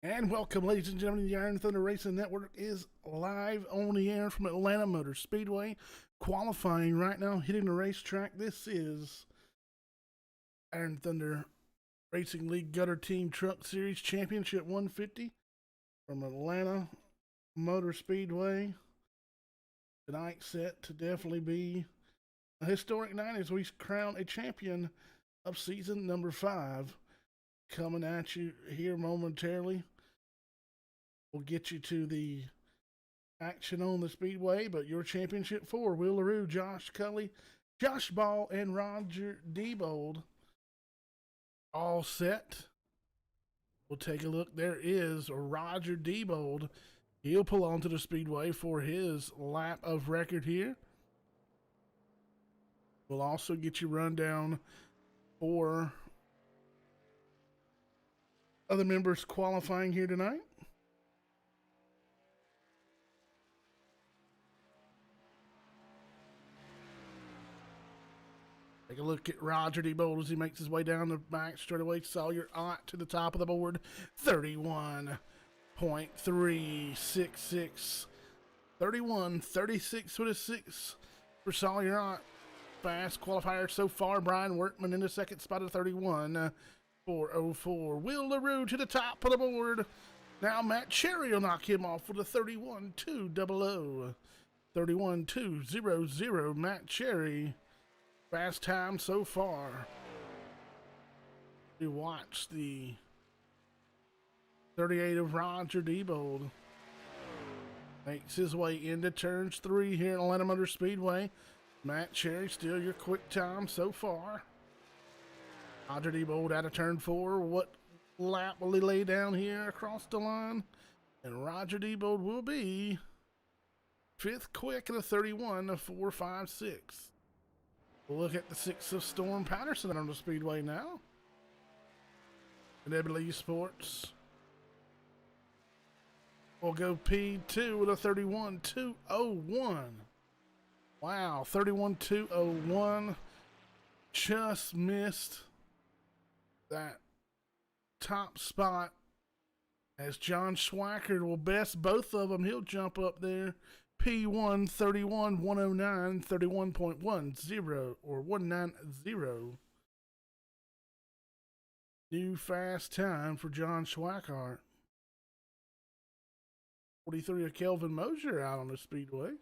And welcome, ladies and gentlemen. The Iron Thunder Racing Network is live on the air from Atlanta Motor Speedway. Qualifying right now, hitting the racetrack. This is Iron Thunder Racing League Gutter Team Truck Series Championship 150 from Atlanta Motor Speedway. Tonight set to definitely be a historic night as we crown a champion of season number 5. Coming at you here momentarily. We'll get you to the action on the speedway, but your championship 4, Will LaRue, Josh Cully, Josh Ball, and Roger Diebold all set. We'll take a look. There is Roger Diebold. He'll pull onto the speedway for his lap of record here. We'll also get you rundown for other members qualifying here tonight. Take a look at Roger Diebold as he makes his way down the back straightaway. Sawyer Ott to the top of the board. 31.366. 31.36 with a 6 for Sawyer Ott. Fast qualifier so far. Brian Workman in the second spot at 31.404. Will LaRue to the top of the board. Now Matt Cherry will knock him off with a 31.200. 31.200. Matt Cherry. Fast time so far. We watch the 38 of Roger Diebold. Makes his way into turns 3 here at Atlanta Motor Speedway. Matt Cherry still your quick time so far. Roger Diebold out of turn 4. What lap will he lay down here across the line? And Roger Diebold will be 5th quick at a 31.456. We'll look at the 6 of Storm Patterson on the speedway now. Nebula Sports. We'll go P2 with a 31.201. Wow, 31.201. Just missed that top spot as John Schwackert will best both of them. He'll jump up there. P1 31.109, 31.10 or 190. New fast time for John Schwackart. 43 of Kelvin Mosier out on the speedway.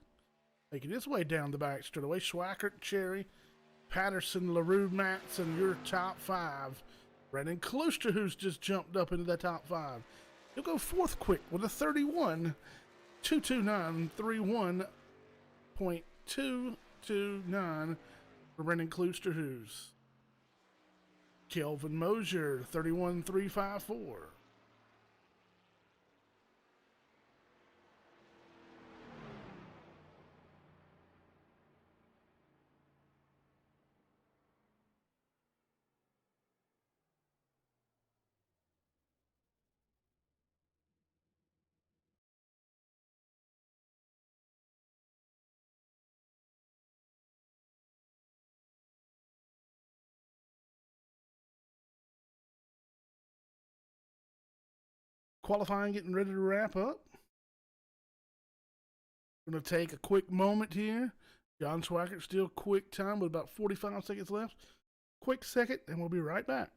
Making his way down the back straightaway. Schwackart, Cherry, Patterson, LaRue, Matson, your top 5. Brandon Klooster, who's just jumped up into the top 5. He'll go 4th quick with a 31.229, 31.229 for Brandon Klooster, who's Kelvin Mosier, 31.354. Qualifying getting ready to wrap up. We're going to take a quick moment here. John Schwackert still quick time with about 45 seconds left. Quick second, and we'll be right back.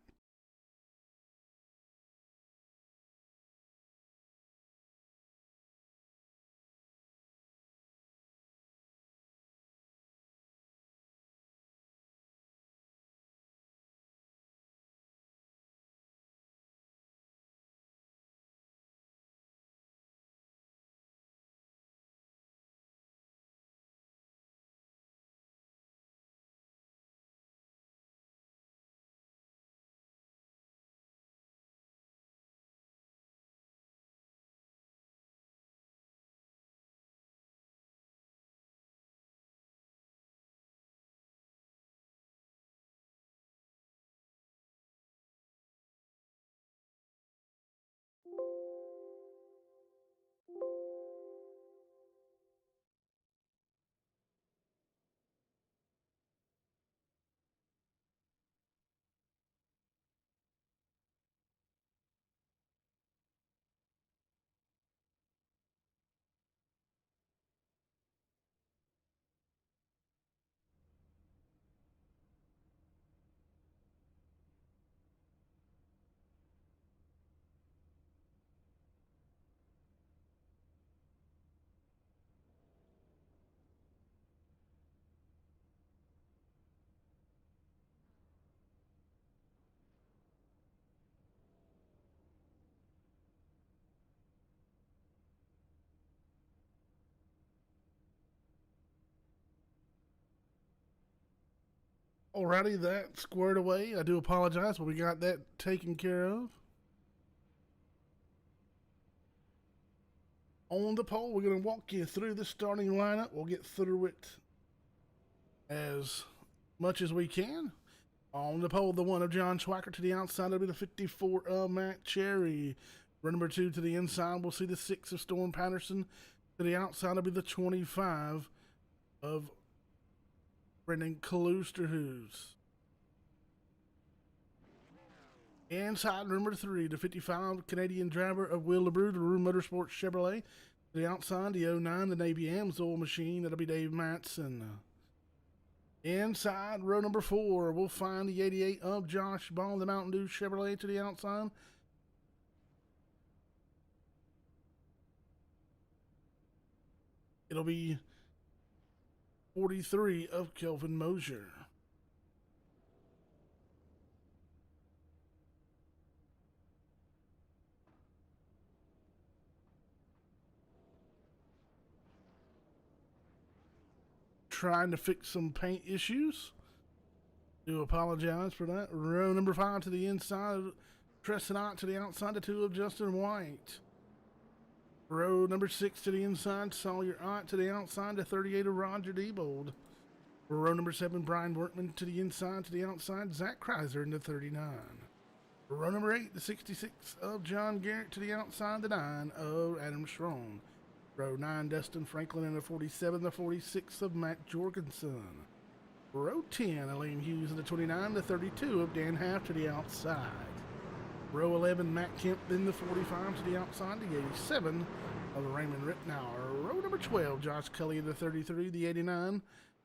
Alrighty, that squared away. I do apologize, but we got that taken care of. On the pole, we're going to walk you through the starting lineup. We'll get through it as much as we can. On the pole, the one of John Schwacker. To the outside, will be the 54 of Matt Cherry. Run number 2 to the inside, we'll see the 6 of Storm Patterson. To the outside, will be the 25 of Brendan Kaloosterhoos. Inside, number 3, the 55 Canadian driver of Will LaBrue, the LaBrue Motorsports Chevrolet. To the outside, the 09, the Navy Amsoil machine. That'll be Dave Matson. Inside, row number 4, we'll find the 88 of Josh Ball, the Mountain Dew Chevrolet. To the outside, it'll be 43 of Kelvin Mosier. Trying to fix some paint issues. Do apologize for that. Row number 5 to the inside, Tressenot. To the outside, the 2 of Justin White. Row number 6 to the inside, Sawyer Ott. To the outside, the 38 of Roger Diebold. Row number 7, Brian Workman. To the inside, to the outside, Zach Kreiser in the 39. Row number 8, the 66 of John Garrett. To the outside, the 9 of Adam Strong. Row 9, Dustin Franklin in the 47, the 46 of Matt Jorgensen. Row 10, Elaine Hughes in the 29, the 32 of Dan Half. To the outside. Row 11, Matt Kemp in the 45. To the outside, the 87 of Raymond Rittenauer. Row number 12, Josh Cully in the 33, the 89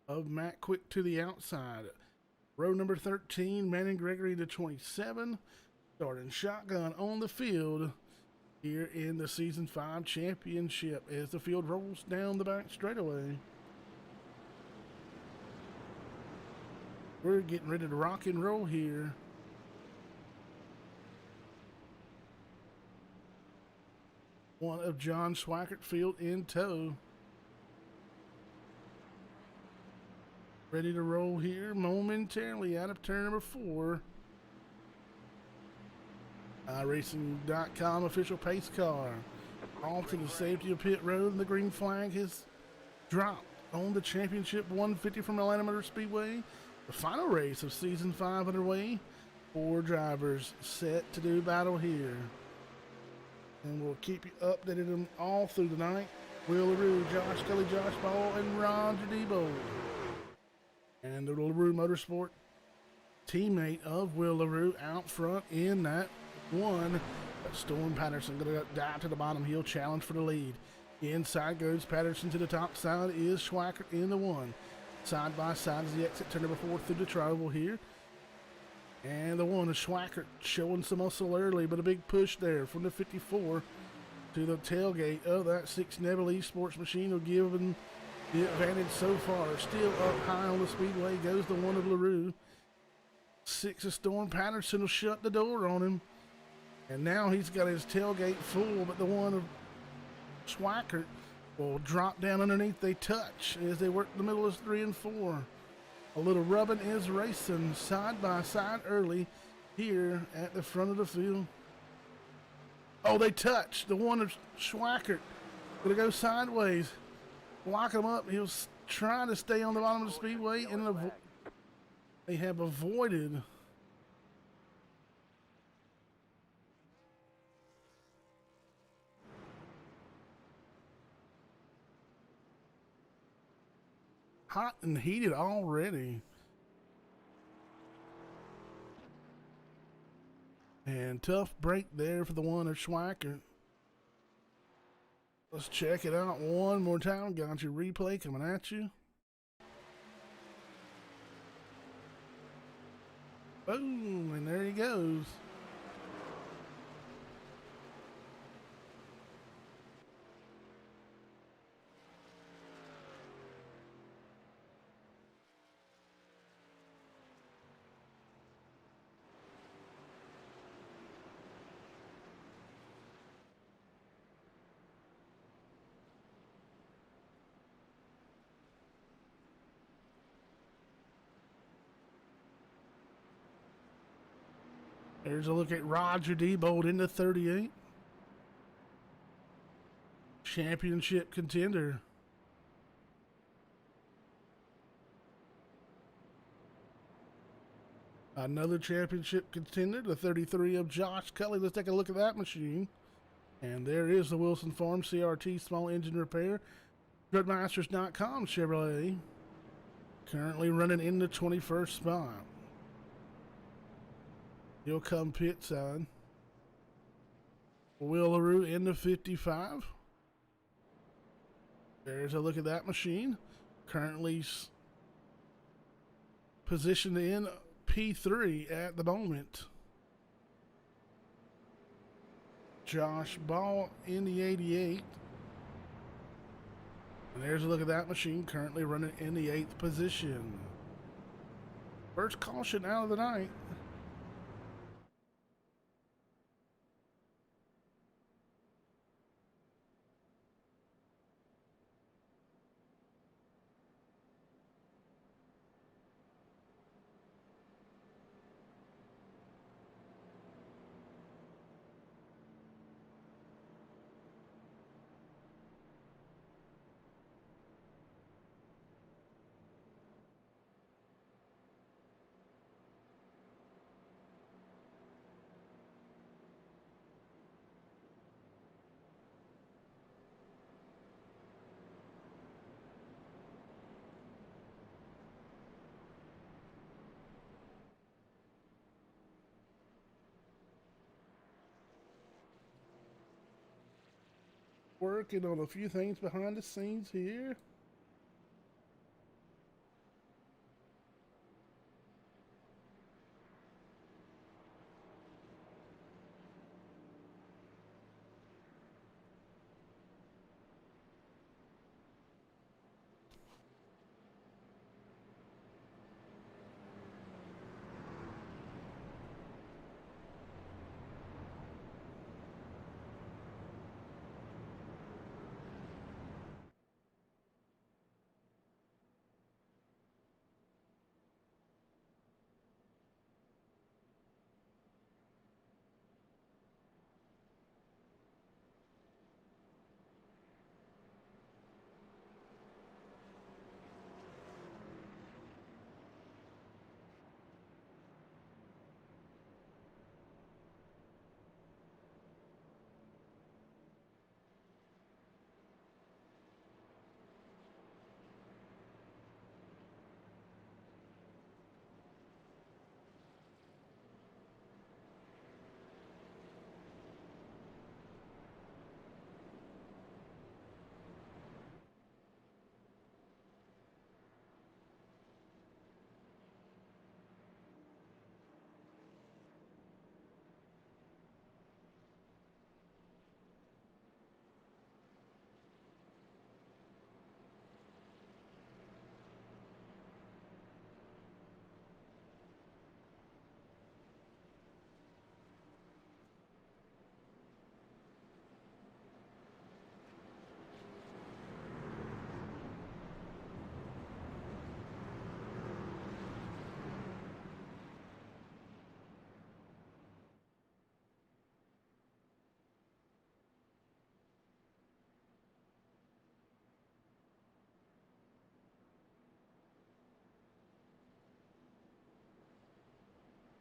of Matt Quick. To the outside. Row number 13, Manning Gregory in the 27. Starting shotgun on the field here in the Season 5 Championship as the field rolls down the back straightaway. We're getting ready to rock and roll here. One of John Schwackert field in tow. Ready to roll here momentarily out of turn number 4. iRacing.com official pace car. Off to the safety of pit road, and the green flag has dropped on the championship 150 from Atlanta Motor Speedway. The final race of Season 5 underway. 4 drivers set to do battle here. And we'll keep you updated them all through the night. Will LaRue, Josh Kelly, Josh Ball, and Roger Diebold. And the LaRue Motorsport teammate of Will LaRue out front in that 1. Storm Patterson going to dive to the bottom. He'll challenge for the lead. Inside goes Patterson. To the top side is Schwackert in the 1. Side by side is the exit turn number 4 through the tribal here. And the 1 is Schwackert showing some muscle early, but a big push there from the 54 to the tailgate of that 6 Neville Sports machine will give him the advantage so far. Still up high on the speedway goes the 1 of LaRue. 6 of Storm Patterson will shut the door on him. And now he's got his tailgate full, but the 1 of Schwackert will drop down underneath. They touch as they work the middle of 3 and 4. A little rubbing is racing side by side early here at the front of the field. Oh, they touch. The 1 of Schwackert going to go sideways. Block him up. He'll try to stay on the bottom of the speedway, and they have avoided hot and heated already. And tough break there for the 1 of Schwackert. Let's check it out one more time. Got your replay coming at you. Boom, and there he goes. There's a look at Roger Diebold in the 38. Championship contender. Another championship contender, the 33 of Josh Culley. Let's take a look at that machine. And there is the Wilson Farm CRT Small Engine Repair. Gridmasters.com Chevrolet. Currently running in the 21st spot. He'll come pit side. Will LaRue in the 55. There's a look at that machine. Currently positioned in P3 at the moment. Josh Ball in the 88. And there's a look at that machine, currently running in the 8th position. First caution out of the night. Working on a few things behind the scenes here.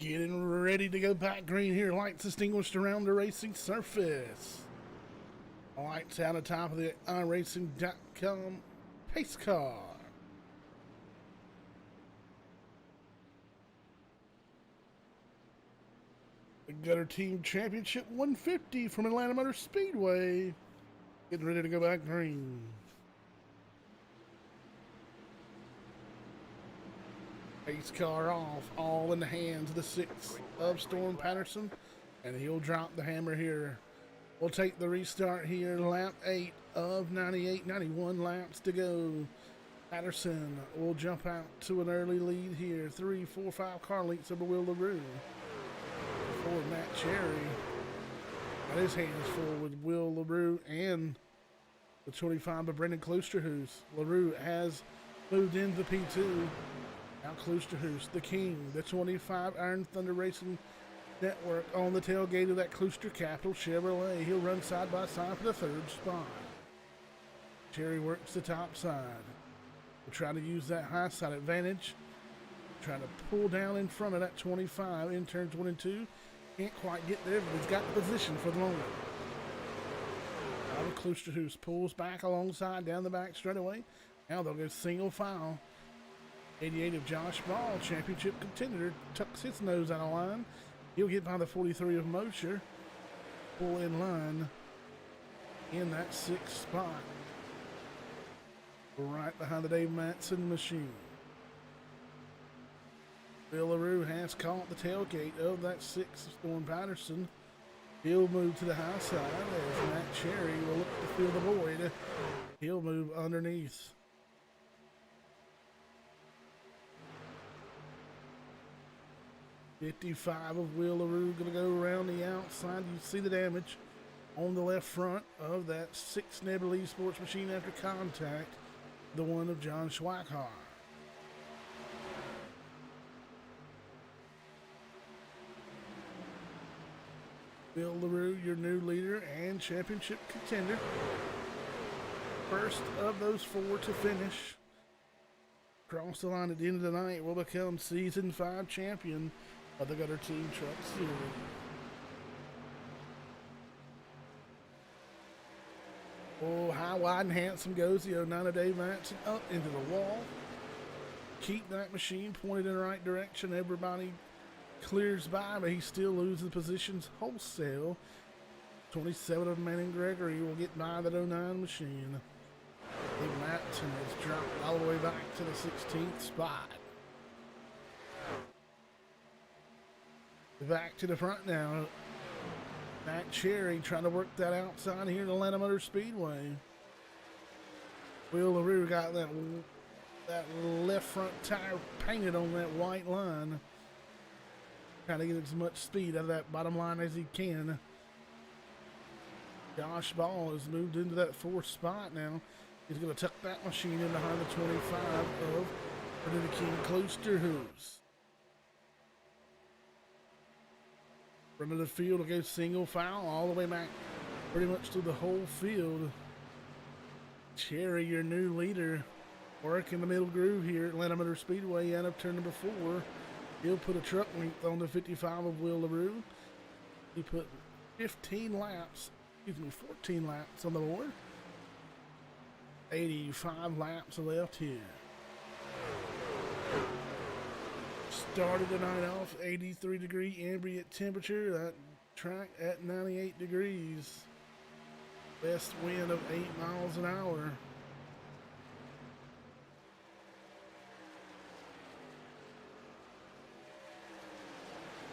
Getting ready to go back green here. Lights extinguished around the racing surface. Lights out of top of the iRacing.com pace car. The Gutter Team Championship 150 from Atlanta Motor Speedway. Getting ready to go back green. Pace car off, all in the hands of the 6 of Storm Patterson, and he'll drop the hammer here. We'll take the restart here, lap 8 of 98, 91 laps to go. Patterson will jump out to an early lead here, 3, 4, 5 car lengths over Will LaRue. For Matt Cherry, got his hands full with Will LaRue and the 25 of Brendan Klosterhuis. LaRue has moved into P2. Now Klosterhuis, the king, the 25 Iron Thunder Racing Network on the tailgate of that Klooster Capital Chevrolet. He'll run side by side for the third spot. Cherry works the top side. We'll try to use that high side advantage. Trying to pull down in front of that 25 in turns 1 and 2. Can't quite get there, but he's got the position for the moment. Now the Kloosterhoos pulls back alongside down the back straightaway. Now they'll go single file. 88 of Josh Ball, championship contender, tucks his nose out of line. He'll get by the 43 of Mosher. Pull in line in that 6th spot. Right behind the Dave Matson machine. Bill LaRue has caught the tailgate of that 6th of Storm Patterson. He'll move to the high side as Matt Cherry will look to fill the void. He'll move underneath. .55 of Will LaRue going to go around the outside. You see the damage on the left front of that 6 Nebula Sports machine after contact. The one of John Schweikhar. Bill LaRue, your new leader and championship contender. First of those 4 to finish. Cross the line at the end of the night will become Season 5 champion of the Gutter Team Truck Series. Oh, high, wide, and handsome goes the 09 of Dave Matson up into the wall. Keep that machine pointed in the right direction. Everybody clears by, but he still loses positions wholesale. 27 of Manning Gregory will get by that 09 machine. Dave Matson has dropped all the way back to the 16th spot. Back to the front now. Matt Cherry trying to work that outside here at Atlanta Motor Speedway. Will LaRue got that left front tire painted on that white line. Trying to get as much speed out of that bottom line as he can. Josh Ball has moved into that 4th spot now. He's going to tuck that machine in behind the 25 of Bernard King Kloosterhoos. Front of the field will go single file all the way back pretty much to the whole field. Cherry, your new leader, working the middle groove here at Atlanta Motor Speedway out of turn number 4. He'll put a truck length on the 55 of Will LaRue. He put 14 laps on the board. 85 laps left here. Started the night off 83-degree ambient temperature. That track at 98 degrees. Best wind of 8 miles an hour.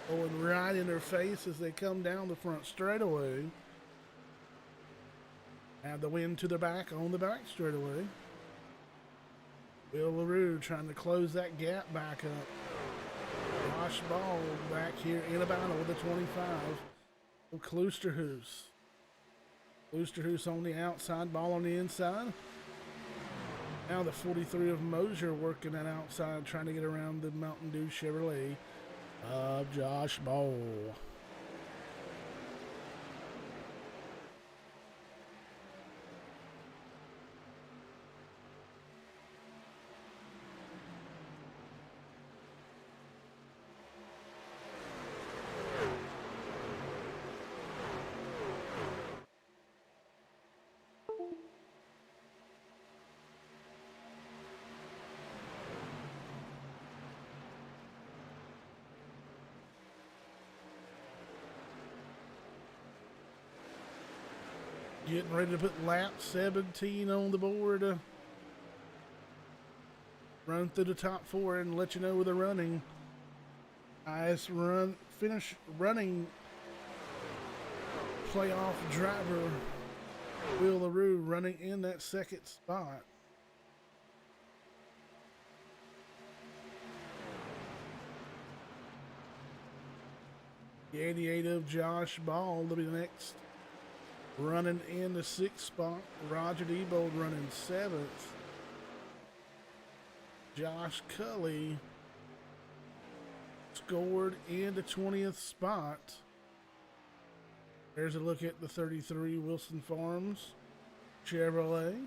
Going right in their face as they come down the front straightaway. Have the wind to their back on the back straightaway. Will LaRue trying to close that gap back up. Josh Ball back here in a battle with the 25 of Kloosterhoos. Kloosterhoos on the outside, Ball on the inside. Now the 43 of Mosier working that outside, trying to get around the Mountain Dew Chevrolet of Josh Ball. Getting ready to put lap 17 on the board. Run through the top 4 and let you know where they're running. Finish running playoff driver Will LaRue running in that 2nd spot. The 88 of Josh Ball will be the next. Running in the 6th spot, Roger Debold running 7th. Josh Cully scored in the 20th spot. There's a look at the 33 Wilson Farms Chevrolet.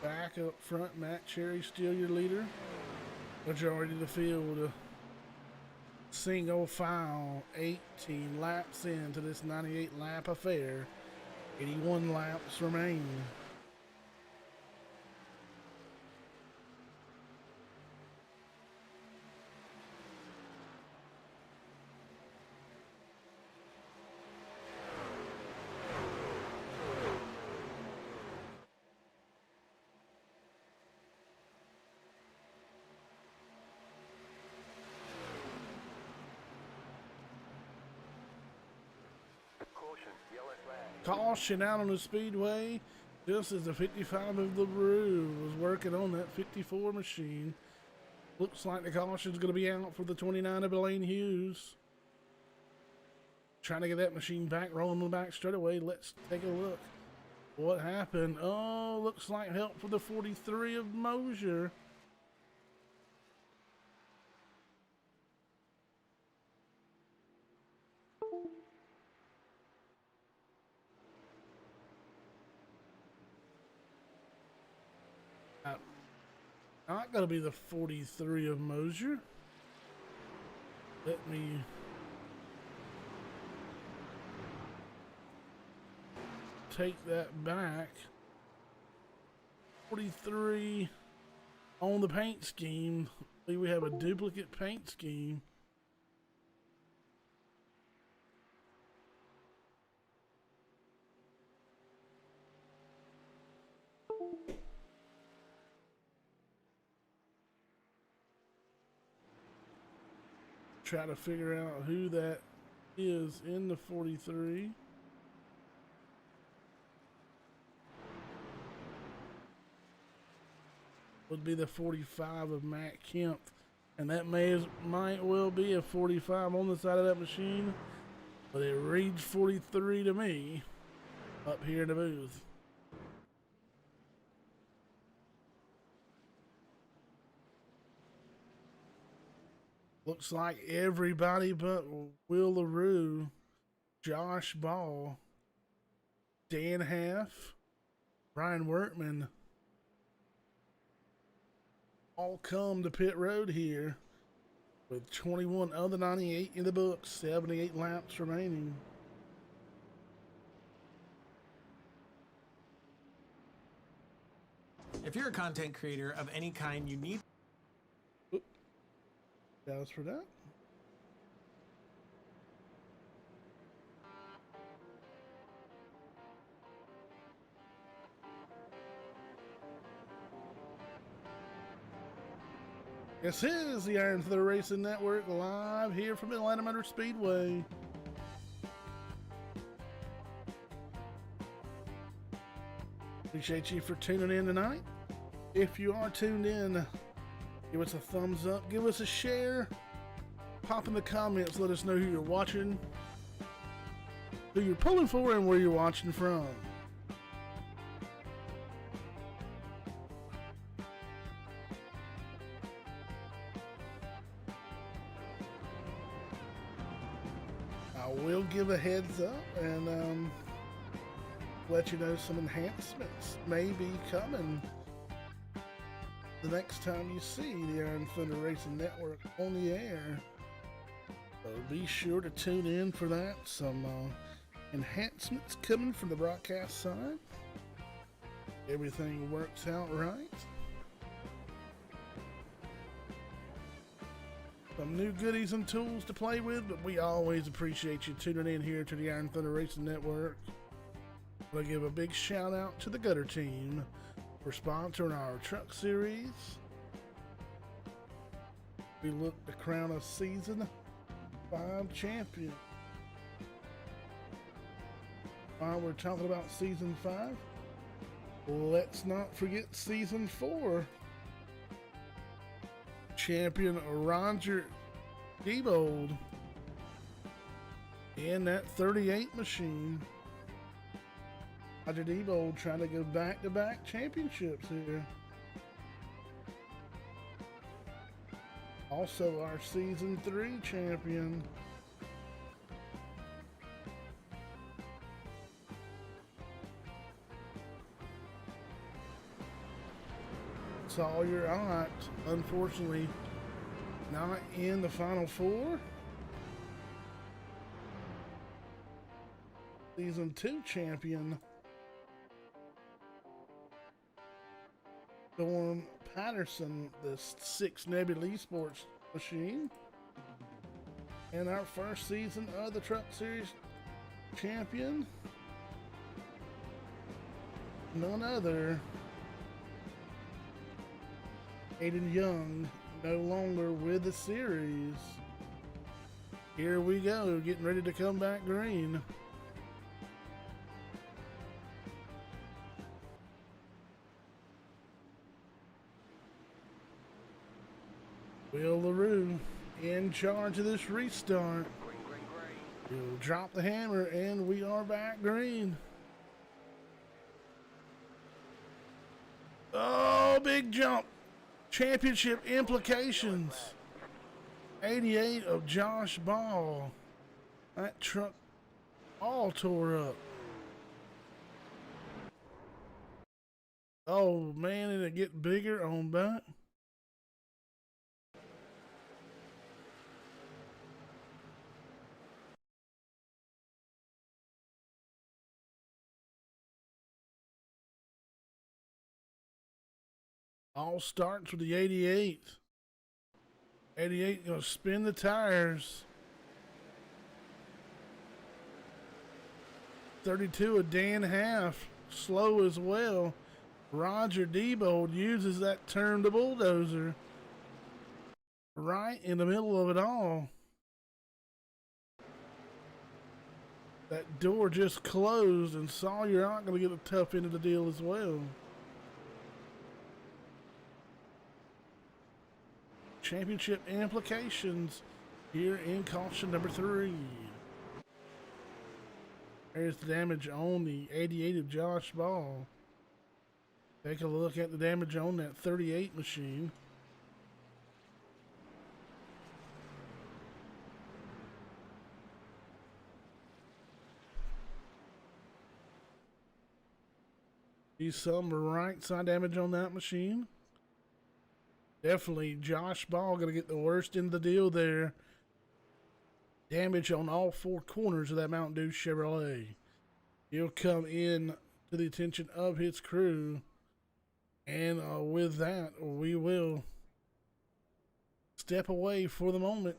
Back up front, Matt Cherry still your leader. Majority of the field. Single file, 18 laps into this 98 lap affair. 81 laps remain. Caution out on the speedway, just as the 55 of LaRue was working on that 54 machine. Looks like the caution's going to be out for the 29 of Elaine Hughes. Trying to get that machine back, rolling the back straight away. Let's take a look. What happened? Oh, looks like help for the 43 of Mosier. Not going to be the 43 of Mosier. Let me take that back. 43 on the paint scheme. I believe we have a duplicate paint scheme. Try to figure out who that is in the 43. Would be the 45 of Matt Kemp, and that might well be a 45 on the side of that machine, but it reads 43 to me up here in the booth. Looks like everybody but Will LaRue, Josh Ball, Dan Half, Brian Workman all come to pit road here with 21 of the 98 in the books, 78 laps remaining. If you're a content creator of any kind, you need... That was for that. This is the Iron Thunder Racing Network live here from Atlanta Motor Speedway. Appreciate you for tuning in tonight. If you are tuned in, give us a thumbs up, give us a share, pop in the comments, let us know who you're watching, who you're pulling for, and where you're watching from. I will give a heads up and let you know some enhancements may be coming the next time you see the Iron Thunder Racing Network on the air. So be sure to tune in for that. Some enhancements coming from the broadcast side. Everything works out right. Some new goodies and tools to play with, but we always appreciate you tuning in here to the Iron Thunder Racing Network. We'll give a big shout out to the Gutter Team for sponsoring our truck series. We look to crown a season 5 champion. While we're talking about season 5, let's not forget season 4. Champion Roger Diebold in that 38 machine. Roger Diebold trying to go back-to-back championships here. Also our Season 3 champion. Sawyer Ott, unfortunately, not in the Final Four. Season 2 champion, Storm Patterson, the 6 Nebula Esports machine. And our first season of the Truck Series champion, none other, Aiden Young, no longer with the series. Here we go, getting ready to come back green. Will LaRue in charge of this restart. He'll drop the hammer and we are back green. Oh, big jump. Championship implications. 88 of Josh Ball. That truck all tore up. Oh man, it'll get bigger on that. All starts with the 88. 88 gonna spin the tires. 32 a Dan Half, slow as well. Roger Debold uses that turn to bulldozer right in the middle of it all. That door just closed and Sawyer not gonna get a tough end of the deal as well. Championship implications here in caution number 3. There's the damage on the 88 of Josh Ball. Take a look at the damage on that 38 machine. See some right side damage on that machine. Definitely Josh Ball gonna get the worst end of the deal there. Damage on all 4 corners of that Mountain Dew Chevrolet. He'll come in to the attention of his crew. And with that, we will step away for the moment.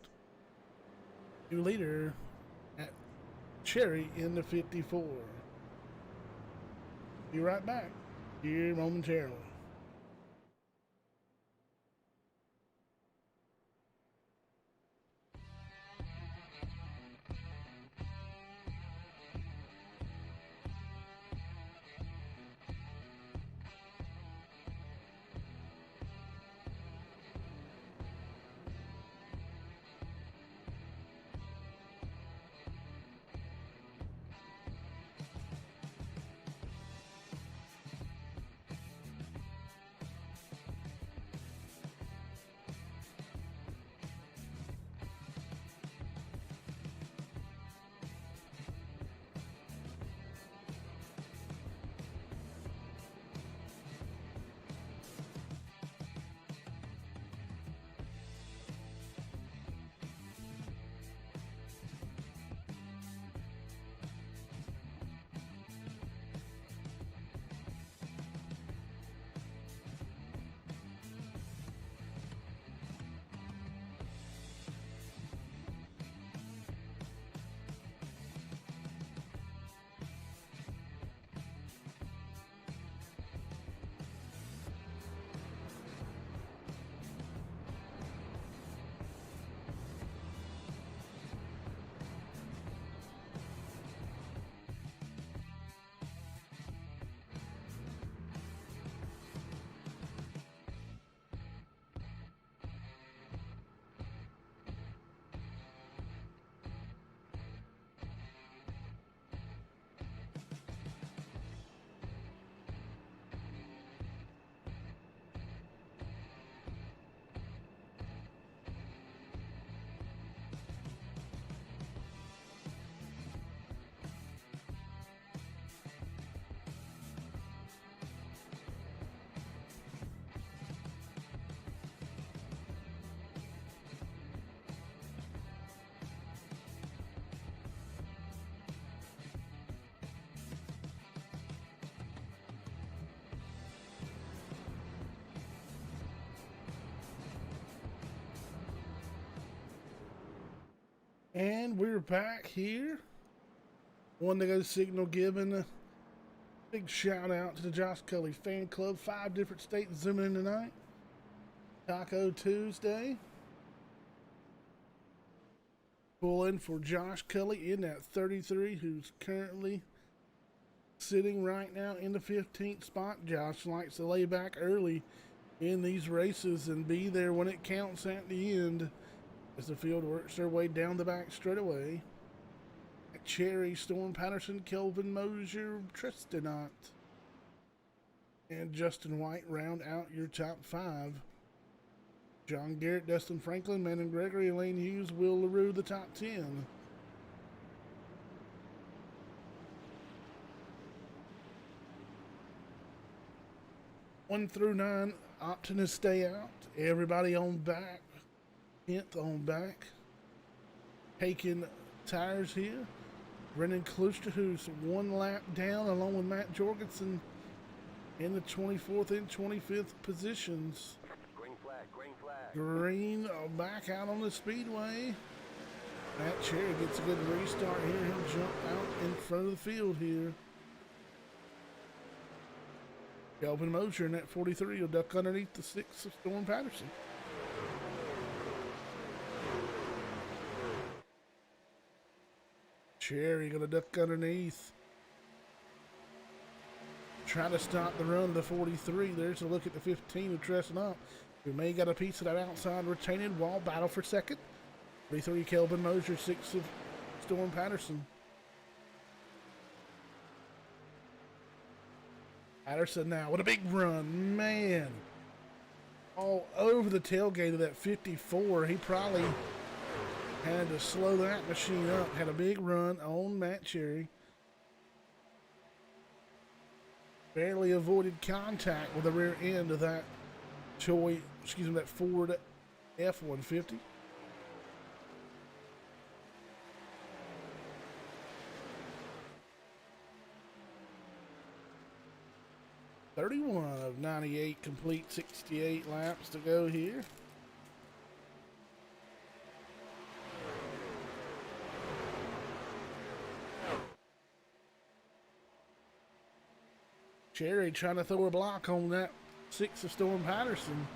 New leader at Cherry in the 54. Be right back here momentarily. And we're back here. One to go signal giving a big shout out to the Josh Cully fan club. 5 different states zooming in tonight. Taco Tuesday. Pulling for Josh Cully in that 33, who's currently sitting right now in the 15th spot. Josh likes to lay back early in these races and be there when it counts at the end as the field works their way down the back straightaway. Cherry, Storm Patterson, Kelvin Mosier, Tristan and Justin White round out your top 5. John Garrett, Dustin Franklin, Manon Gregory, Elaine Hughes, Will LaRue, the top 10. One through 9, opting to stay out. Everybody on back. 10th on back. Taking tires here. Brendan Kluster, who's 1 lap down, along with Matt Jorgensen in the 24th and 25th positions. Green flag, green flag. Green back out on the speedway. Matt Cherry gets a good restart here. He'll jump out in front of the field here. Kelvin Mosier in that 43 will duck underneath the 6 of Storm Patterson. Cherry gonna duck underneath. Trying to stop the run of the 43. There's a look at the 15 of Tresson up. We may got a piece of that outside retaining wall. Battle for second. 43 Kelvin Mosier, 6 of Storm Patterson. Patterson now with a big run. Man. All over the tailgate of that 54. He probably had to slow that machine up. Had a big run on Matt Cherry. Barely avoided contact with the rear end of that that Ford F-150. (31 of 98 complete, 68 laps to go here. Cherry trying to throw a block on that 6 of Storm Patterson.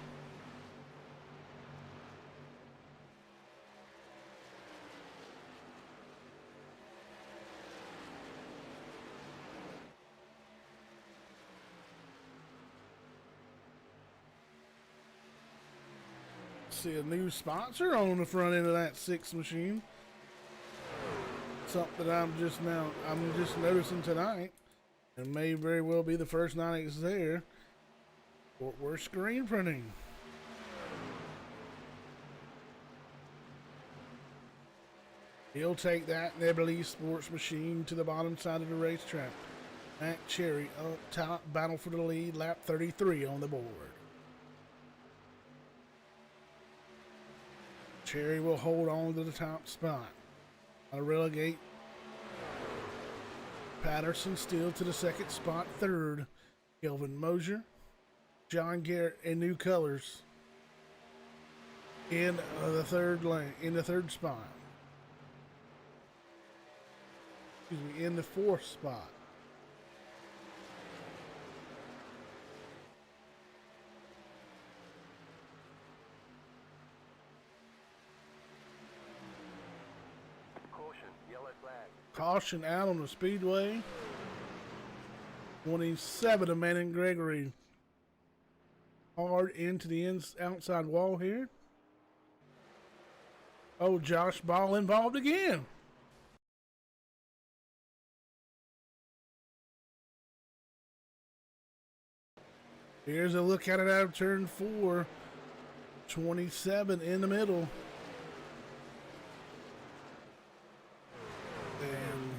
See a new sponsor on the front end of that 6 machine. Something I'm just noticing tonight. And may very well be the first night it's there. Fort Worth screen printing. He'll take that Nebulae sports machine to the bottom side of the racetrack. Matt Cherry up top, battle for the lead, lap 33 on the board. Cherry will hold on to the top spot. I'll relegate Patterson still to the second spot. 3rd, Kelvin Mosier. John Garrett in new colors in the 3rd lane, in the 3rd spot. Excuse me, in the 4th spot. Caution, yellow flag. Caution out on the speedway. 27 of Manon Gregory. Hard into the outside wall here. Oh, Josh Ball involved again. Here's a look at it out of turn 4. 27 in the middle. And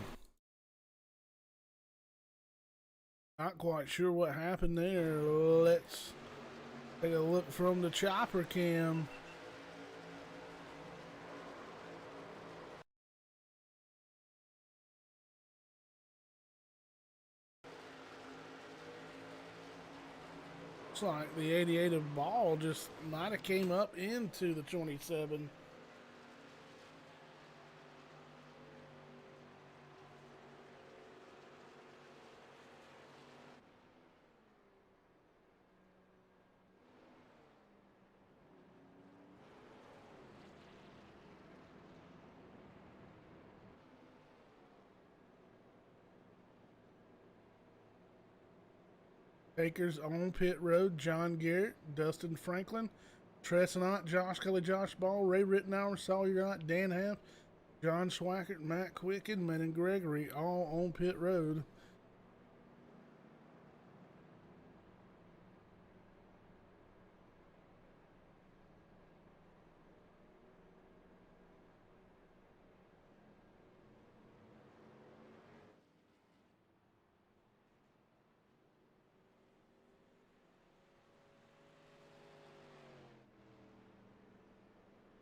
not quite sure what happened there. Let's take a look from the chopper cam. Looks like the 88 of Ball just might have came up into the 27. Takers on pit road, John Garrett, Dustin Franklin, Tresnant, Josh Kelly, Josh Ball, Ray Rittenauer, Sawyer Knott, Dan Haff, John Schwackert, Matt Quicken, and Gregory, all on pit road.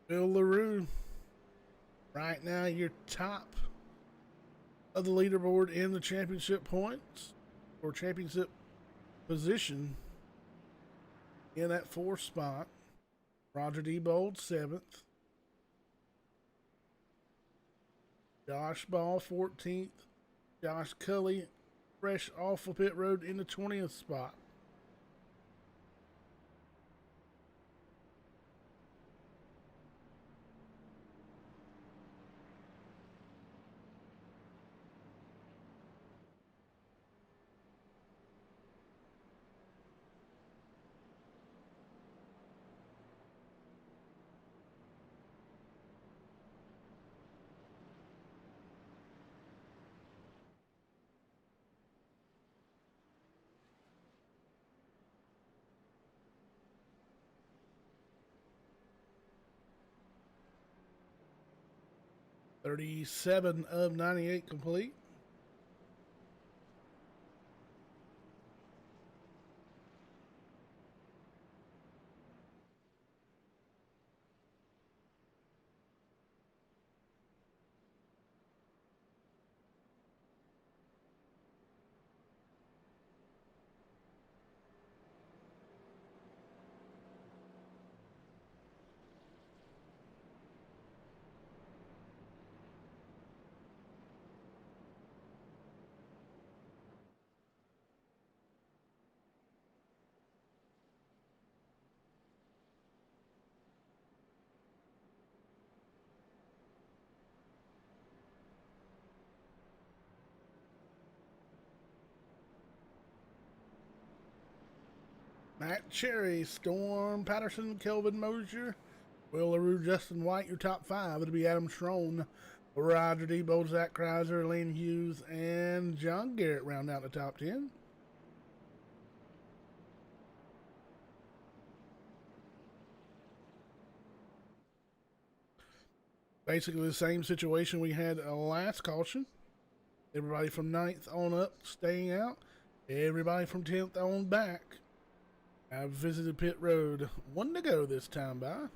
Bill LaRue, right now you're top of the leaderboard in the championship points or championship position in that 4th spot. Roger D. Bold 7th. Josh Ball 14th. Josh Cully fresh off of pit road in the 20th spot. "37 of 98 complete." Matt Cherry, Storm Patterson, Kelvin Mosier, Will LaRue, Justin White, your top 5. It'll be Adam Strone, Roger Debo, Zach Kreiser, Lane Hughes, and John Garrett round out the top 10. Basically the same situation we had last caution. Everybody from 9th on up staying out. Everybody from 10th on back. I've visited pit road. 1 to go this time by.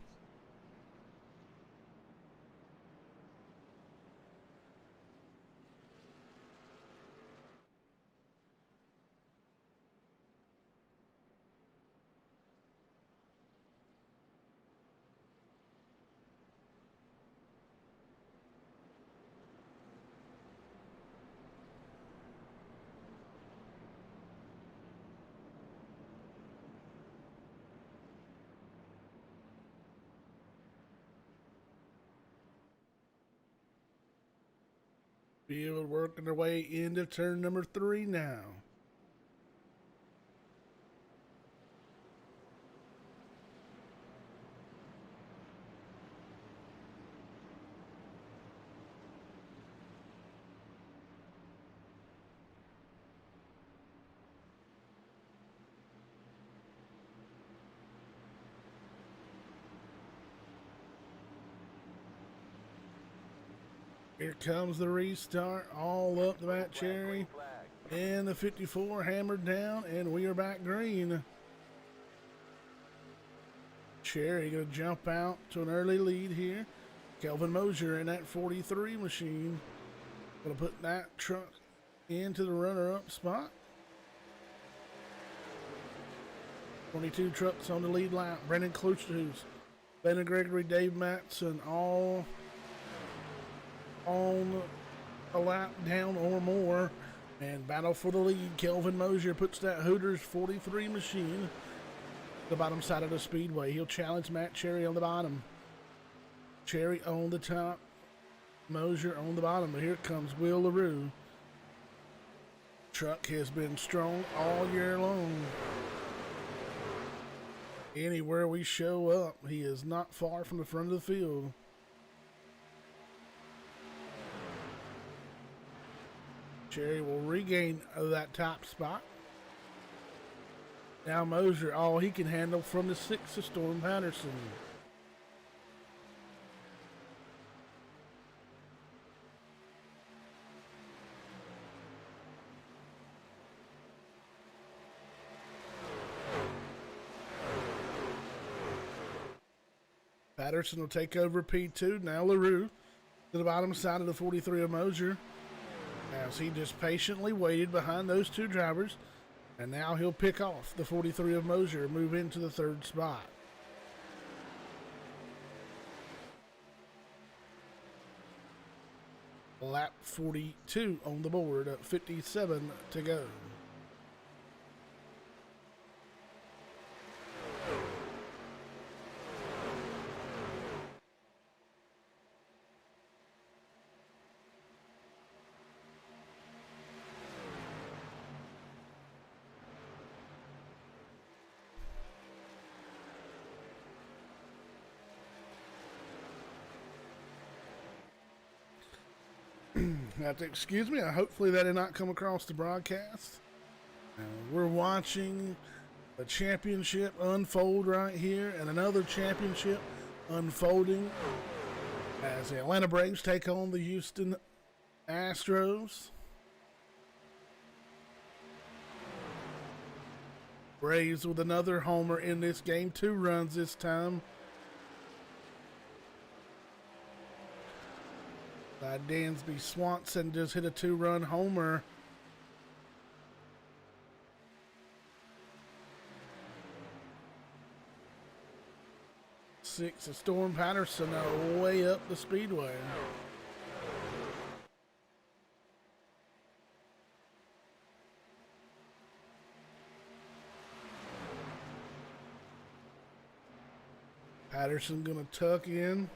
Field working their way into turn number 3 now. Here comes the restart, all up the Matt Cherry, and the 54 hammered down, and we are back green. Cherry gonna jump out to an early lead here. Kelvin Mosier in that 43 machine. Gonna put that truck into the runner-up spot. 22 trucks on the lead lap. Brendan Kluchthus, Ben Gregory, Dave Matson, all on a lap down or more, and battle for the lead. Kelvin Mosier puts that Hooters 43 machine to the bottom side of the speedway. He'll challenge Matt Cherry on the bottom. Cherry on the top, Mosier on the bottom. But here comes Will LaRue Truck has been strong all year long. Anywhere we show up, he is not far from the front of the field. Cherry will regain that top spot. Now Mosier, all he can handle from the 6th of Storm Patterson. Patterson will take over P2. Now LaRue to the bottom side of the 43 of Mosier, as he just patiently waited behind those two drivers. And now he'll pick off the 43 of Mosier and move into the 3rd spot. Lap 42 on the board, 57 to go. You have to excuse me. Hopefully that did not come across the broadcast. We're watching a championship unfold right here, and another championship unfolding as the Atlanta Braves take on the Houston Astros. Braves with another homer in this game, 2 runs this time. Dansby Swanson just hit a 2-run homer. Six of Storm Patterson way up the Speedway. Patterson gonna tuck in.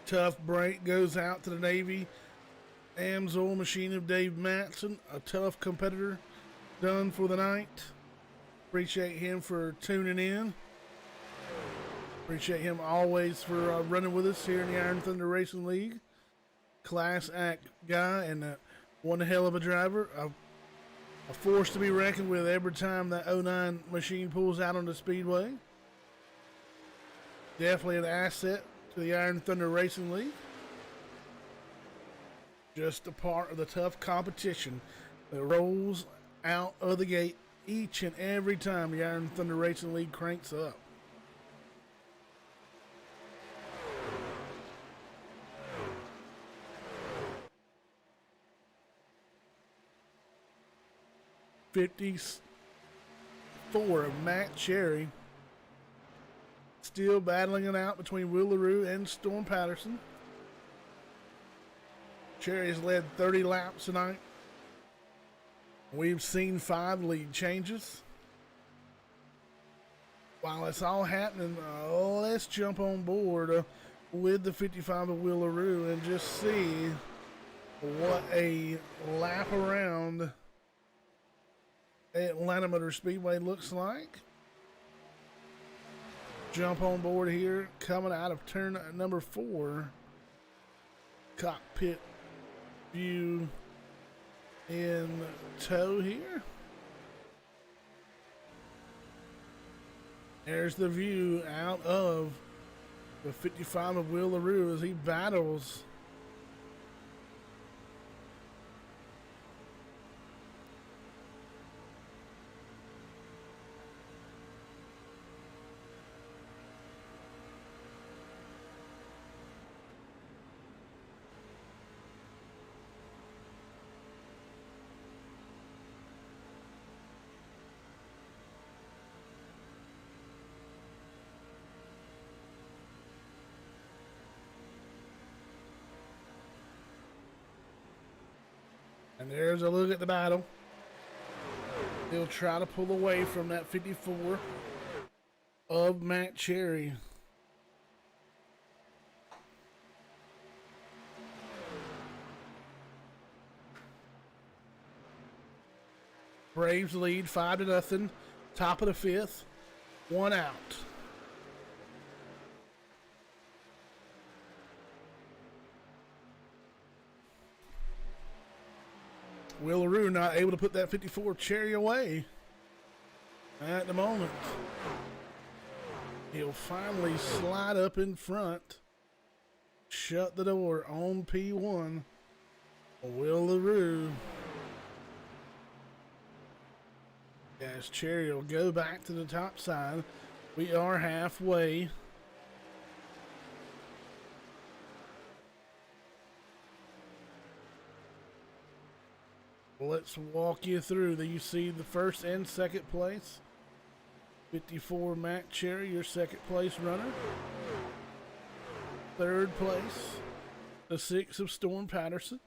Tough break goes out to the Navy Amsoil machine of Dave Matson, a tough competitor, done for the night. Appreciate him for tuning in. Appreciate him always for running with us here in the Iron Thunder Racing League. Class act guy and one hell of a driver. A force to be reckoned with every time that 09 machine pulls out on the Speedway. Definitely an asset to the Iron Thunder Racing League. Just a part of the tough competition that rolls out of the gate each and every time the Iron Thunder Racing League cranks up. '54 of Matt Cherry. Still battling it out between Will LaRue and Storm Patterson. Cherry has led 30 laps tonight. We've seen 5 lead changes. While it's all happening, let's jump on board with the 55 of Will LaRue and just see what a lap around Atlanta Motor Speedway looks like. Jump on board here, coming out of turn number 4. Cockpit view in tow here. There's the view out of the 55 of Will LaRue as he battles and there's a look at the battle. He'll try to pull away from that 54 of Matt Cherry. Braves lead 5-0. Top of the fifth. One out. Will LaRue not able to put that 54 cherry away at the moment. He'll finally slide up in front. Shut the door on P1. Will LaRue. As Cherry will go back to the top side. We are halfway. Let's walk you through. You see the first and second place. 54 Matt Cherry, your second place runner. Third place, the 6 of Storm Patterson.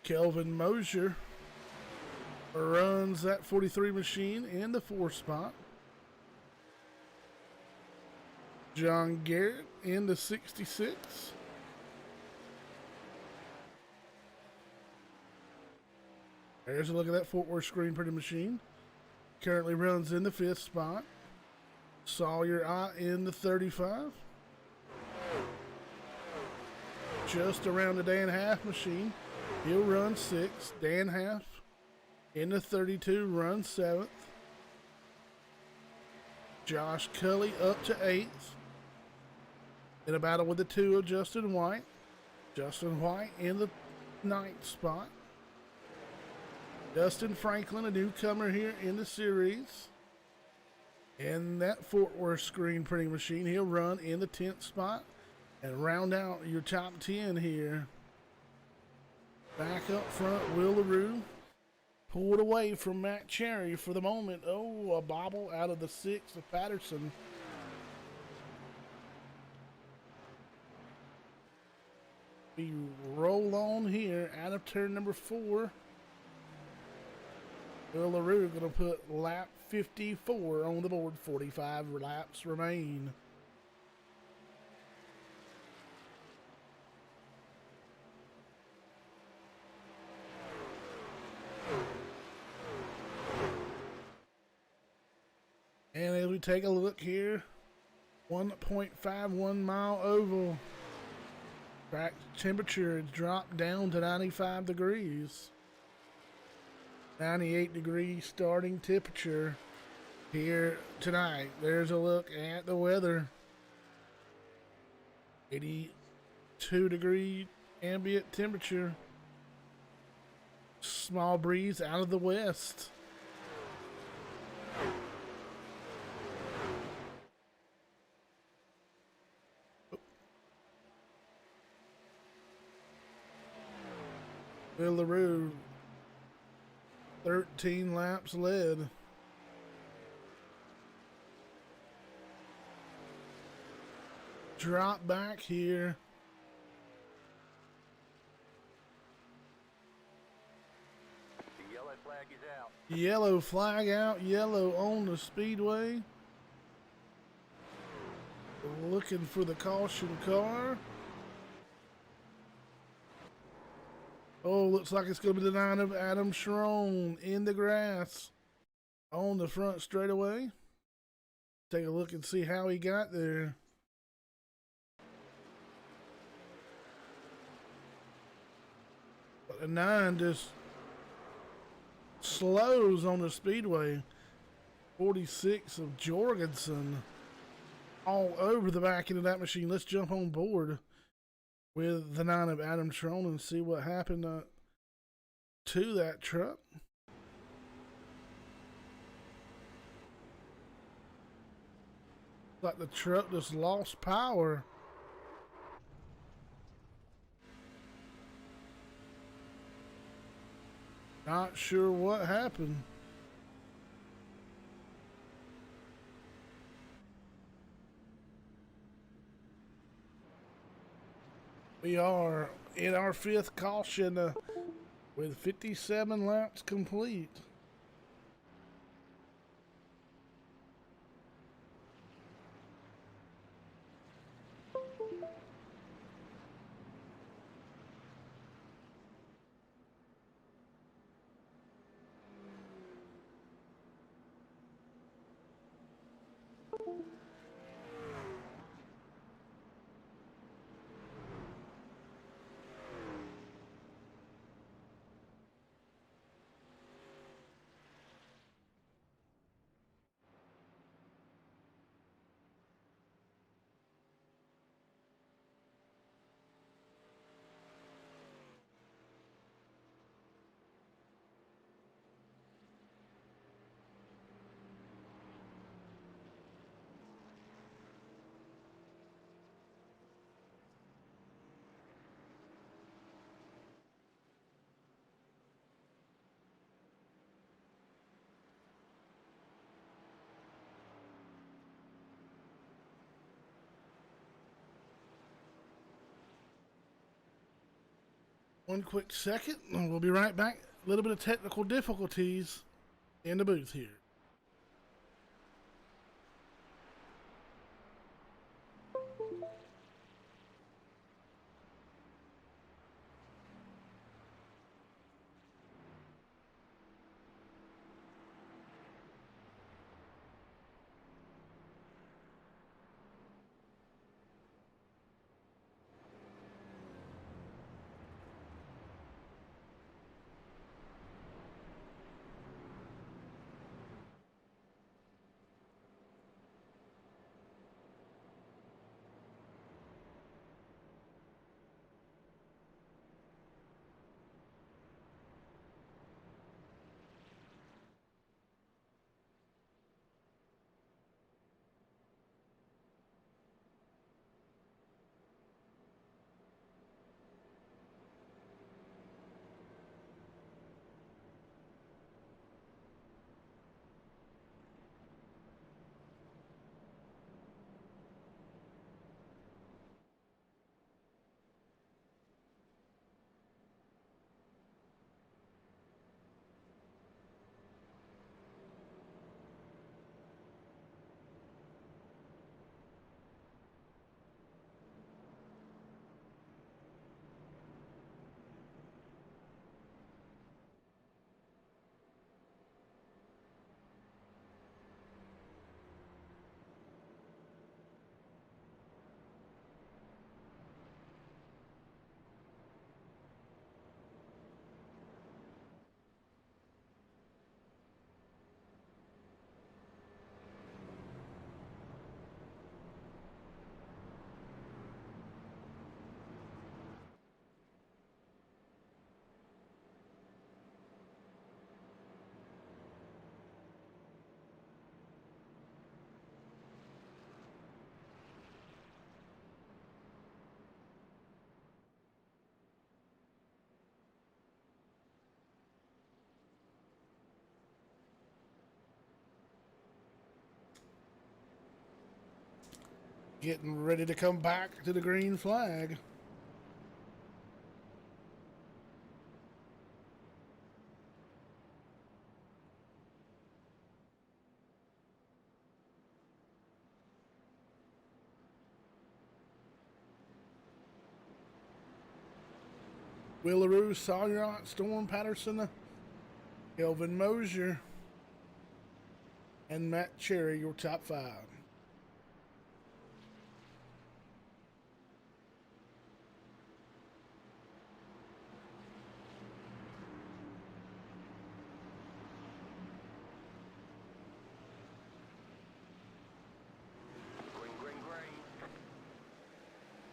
Kelvin Mosier runs that 43 machine in the 4 spot. John Garrett in the 66. There's a look at that Fort Worth screen printing machine. Currently runs in the 5th spot. Sawyer in the 35. Just around the Dan Half machine. He'll run 6th. Dan Half in the 32 runs 7th. Josh Cully up to 8th. In a battle with the 2 of Justin White. Justin White in the 9th spot. Dustin Franklin, a newcomer here in the series. And that Fort Worth screen printing machine, he'll run in the 10th spot and round out your top 10 here. Back up front, Will LaRue pulled away from Matt Cherry for the moment. Oh, a bobble out of the 6 of Patterson. We roll on here out of turn number 4. Will LaRue going to put lap 54 on the board. 45 laps remain. And as we take a look here, 1.51 mile oval. Track temperature has dropped down to 95 degrees. 98 degrees starting temperature here tonight. There's a look at the weather. 82 degree ambient temperature. Small breeze out of the west. Will LaRue, 13 laps led. Drop back here. The yellow flag is out. Yellow flag out, yellow on the speedway. Looking for the caution car. Oh, looks like it's going to be the 9 of Adam Schroen in the grass on the front straightaway. Take a look and see how he got there. But the 9 just slows on the speedway. 46 of Jorgensen all over the back end of that machine. Let's jump on board with the 9 of Adam Schroen and see what happened to that truck. Like the truck just lost power. Not sure what happened. We are in our 5th caution with 57 laps complete. One quick second, and we'll be right back. A little bit of technical difficulties in the booth here. Getting ready to come back to the green flag. Willaroo, Sawyerot, Storm Patterson, Kelvin Mosier, and Matt Cherry, your top 5.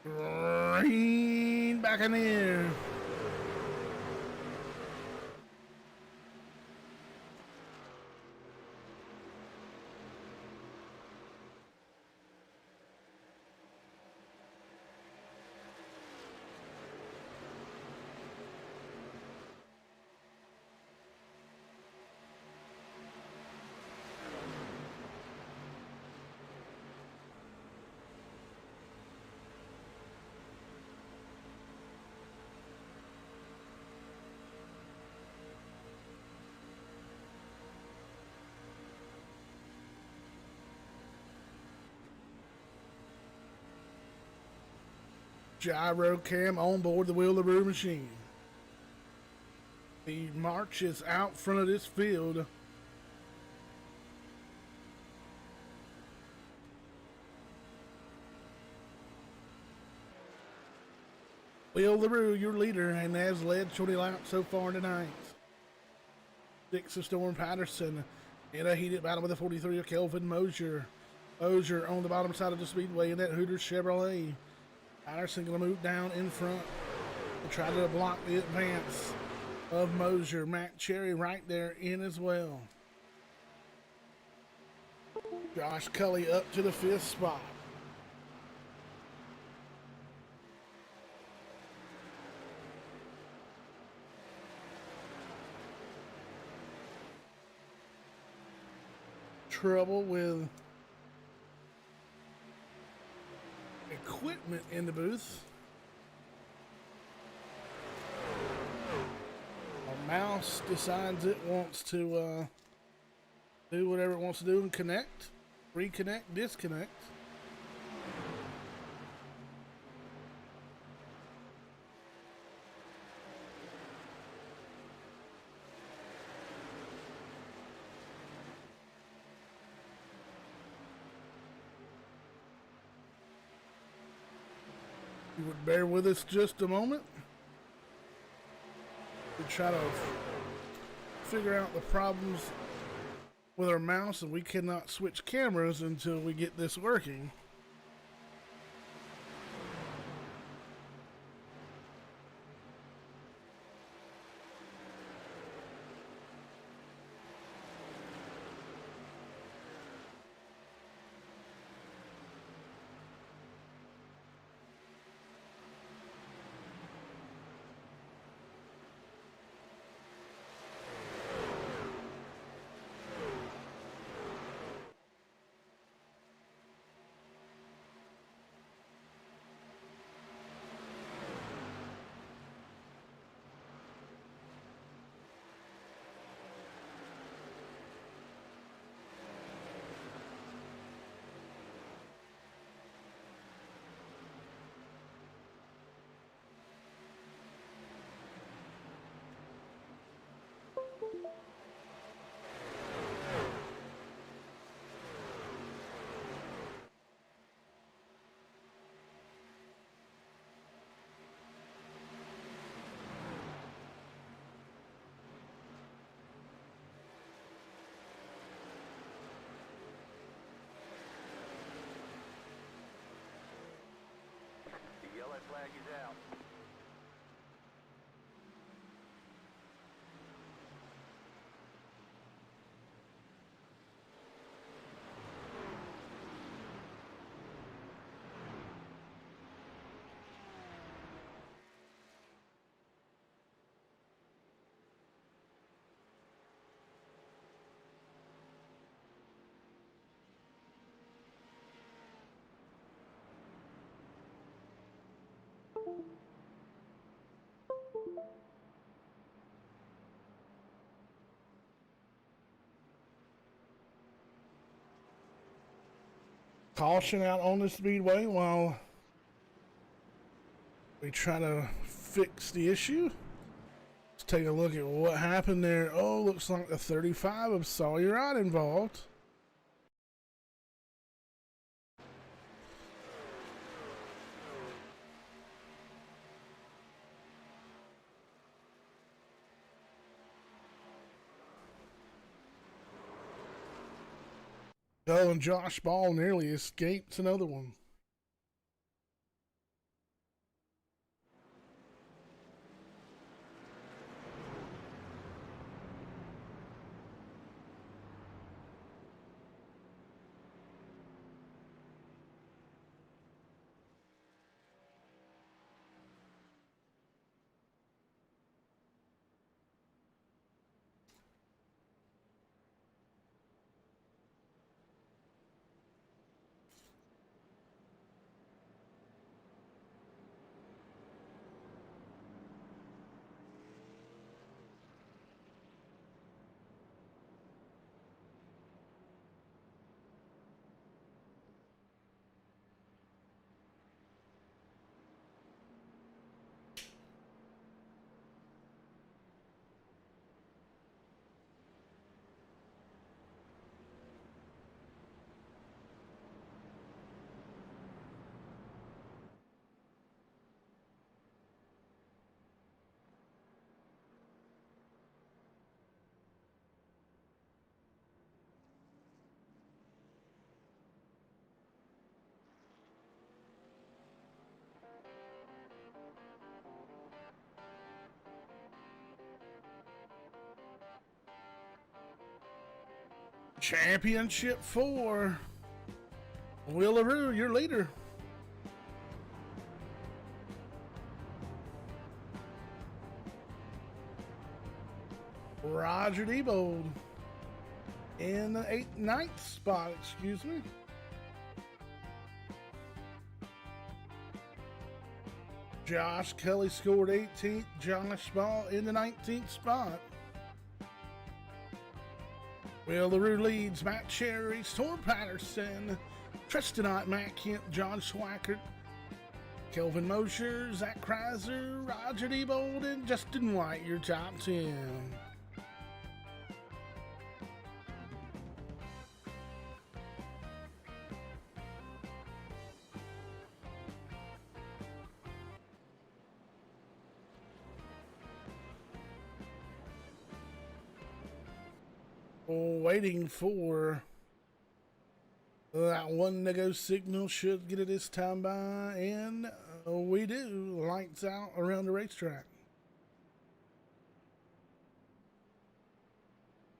Green back in the air. Gyro cam on board the Willaroo machine. The march is out front of this field. Willaroo, your leader, and has led 20 laps so far tonight. 6 of Storm Patterson in a heated battle with the 43 of Kelvin Mosier. Mosier on the bottom side of the Speedway in that Hooters Chevrolet. Patterson going to move down in front to try to block the advance of Mosier. Matt Cherry right there in as well. Josh Cully up to the 5th spot. Trouble with equipment in the booth. mouse decides it wants to do whatever it wants to do and connect, reconnect, disconnect. You would bear with us just a moment. We try to figure out the problems with our mouse, and we cannot switch cameras until we get this working. The yellow flag is out. Caution out on the speedway while we try to fix the issue. Let's take a look at what happened there. Oh, looks like the 35 of Sawyer Rod involved. Oh, and Josh Ball nearly escapes another one. Championship 4. Will LaRue, your leader. Roger Debold in the ninth spot, excuse me. Josh Kelly scored 18th. Josh Ball in the 19th spot. Will LaRue leads. Matt Cherry, Storm Patterson, Tristan Ott, Matt Kemp, John Schwackert, Kelvin Mosher, Zach Kreiser, Roger Diebold, and Justin White, your top 10. Waiting for that one to go signal. Should get it this time by, and we do. Lights out around the racetrack.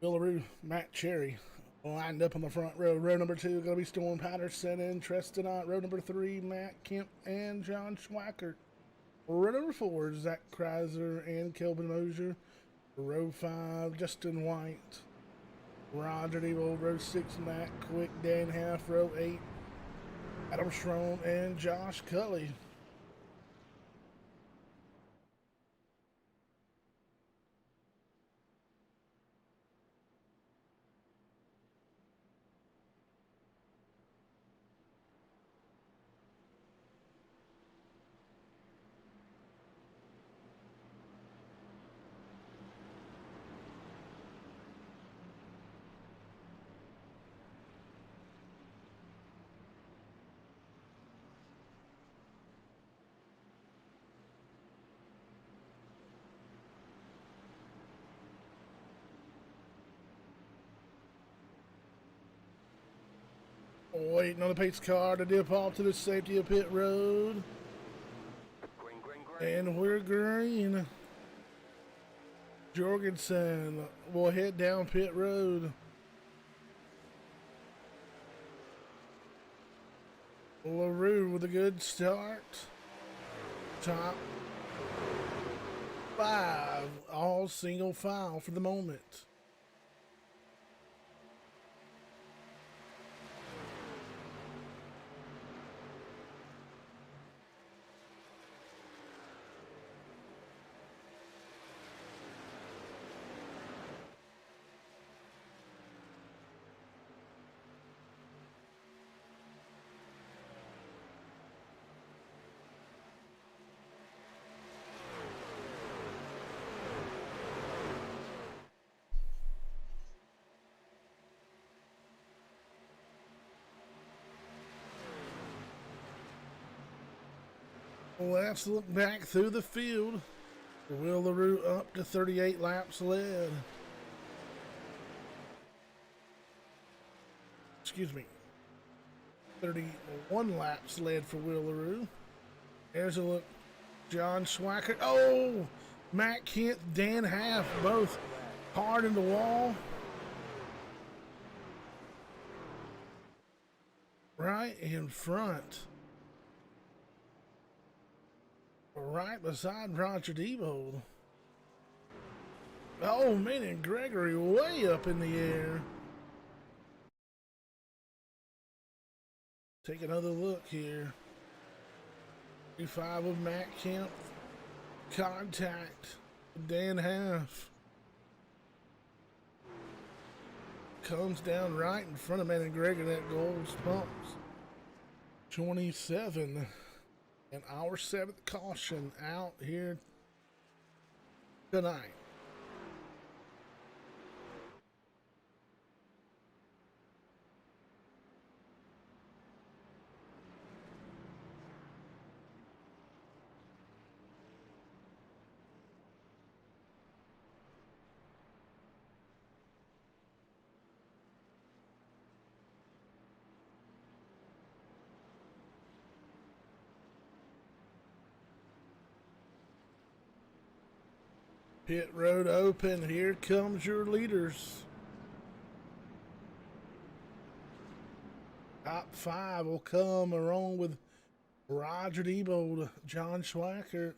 Villaroo, Matt Cherry lined up on the front row. Row number 2 going to be Storm Patterson and Tristan Ott. Row number 3, Matt Kemp and John Schwackert. Row number 4, Zach Kreiser and Kelvin Mosher. Row 5, Justin White, Roger Diebold. Row 6, Matt Quick, Dan Half. Row 8, Adam Strone and Josh Cully. Waiting on the pace car to dip off to the safety of pit road. Green, green, green. And we're green. Jorgensen will head down pit road. LaRue with a good start. Top 5, all single file for the moment. Let's look back through the field. Will LaRue up to 38 laps led. Excuse me. 31 laps led for Will LaRue. There's a look. John Schwackert. Oh! Matt Kent, Dan Half, both hard in the wall. Right in front. Right beside Roger Diebold. Oh, man, and Gregory way up in the air. Take another look here. 35 of Matt Kemp. Contact. Dan Half. Comes down right in front of Man and Gregory. That gold's pumps. 27. And our 7th caution out here tonight. Pit road open. Here comes your leaders. Top 5 will come along with Roger Diebold, John Schwackert,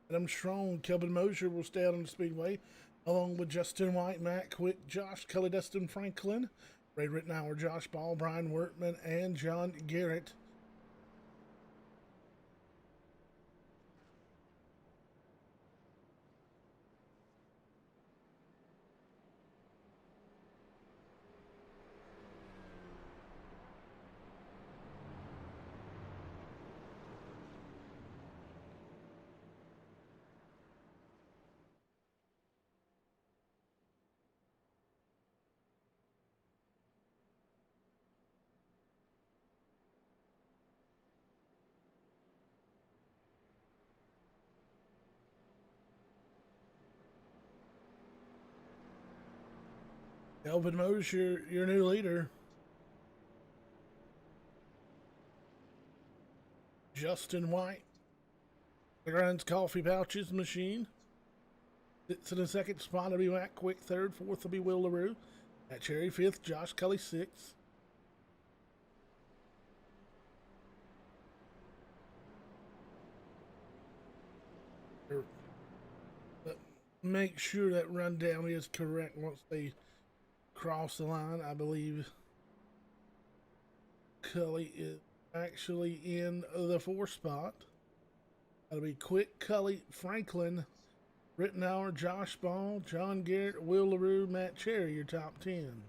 Adam Strong, Kelvin Mosher will stay out on the speedway, along with Justin White, Matt Quick, Josh Kelly, Dustin Franklin, Ray Rittenauer, Josh Ball, Brian Wortman, and John Garrett. Elvin Mosher, your new leader. Justin White runs Coffee Pouches machine. Sits in the second spot will be Matt Quick. Third, fourth will be Will LaRue. At Cherry fifth, Josh Cully sixth. But make sure that rundown is correct once they cross the line. I believe Cully is actually in the fourth spot. That'll be Quick, Cully, Franklin, Rittenauer, Josh Ball, John Garrett, Will LaRue, Matt Cherry, your top 10.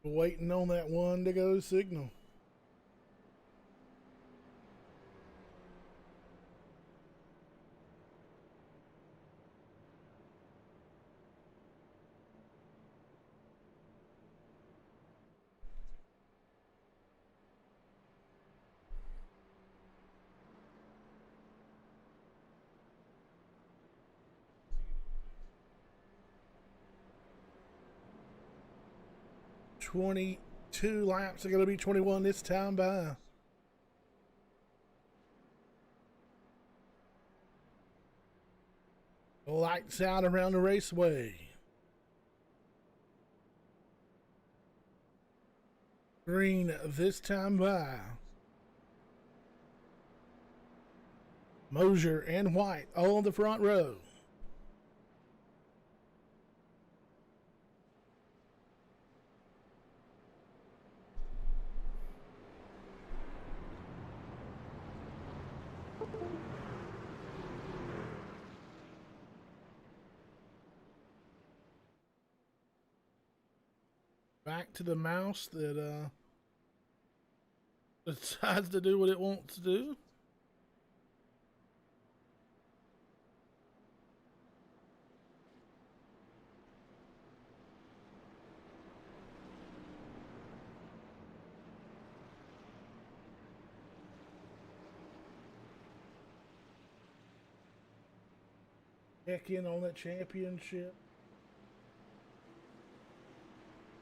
Waiting on that one to go signal. "22 laps are going to be 21 this time by." Lights out around the raceway. Green this time by. Mosier and White all on the front row. Back to the mouse that decides to do what it wants to do. Check in on that championship.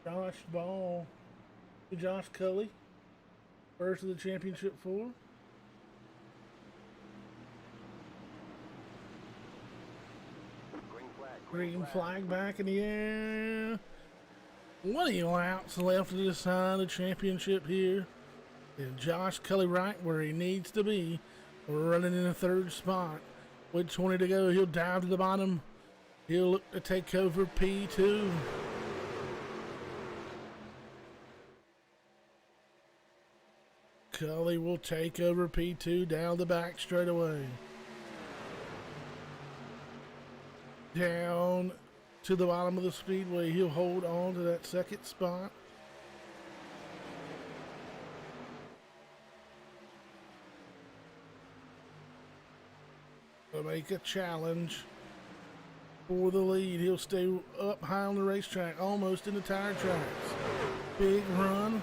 Josh Ball, Josh Cully, first of the championship four. Green flag back in the air. 20 laps left to decide the championship here. And Josh Cully right where he needs to be. We're running in the third spot. With 20 to go, he'll dive to the bottom. He'll look to take over P2. Cully will take over P2 down the back straight away. Down to the bottom of the speedway. He'll hold on to that second spot. To make a challenge for the lead. He'll stay up high on the racetrack, almost in the tire tracks. Big run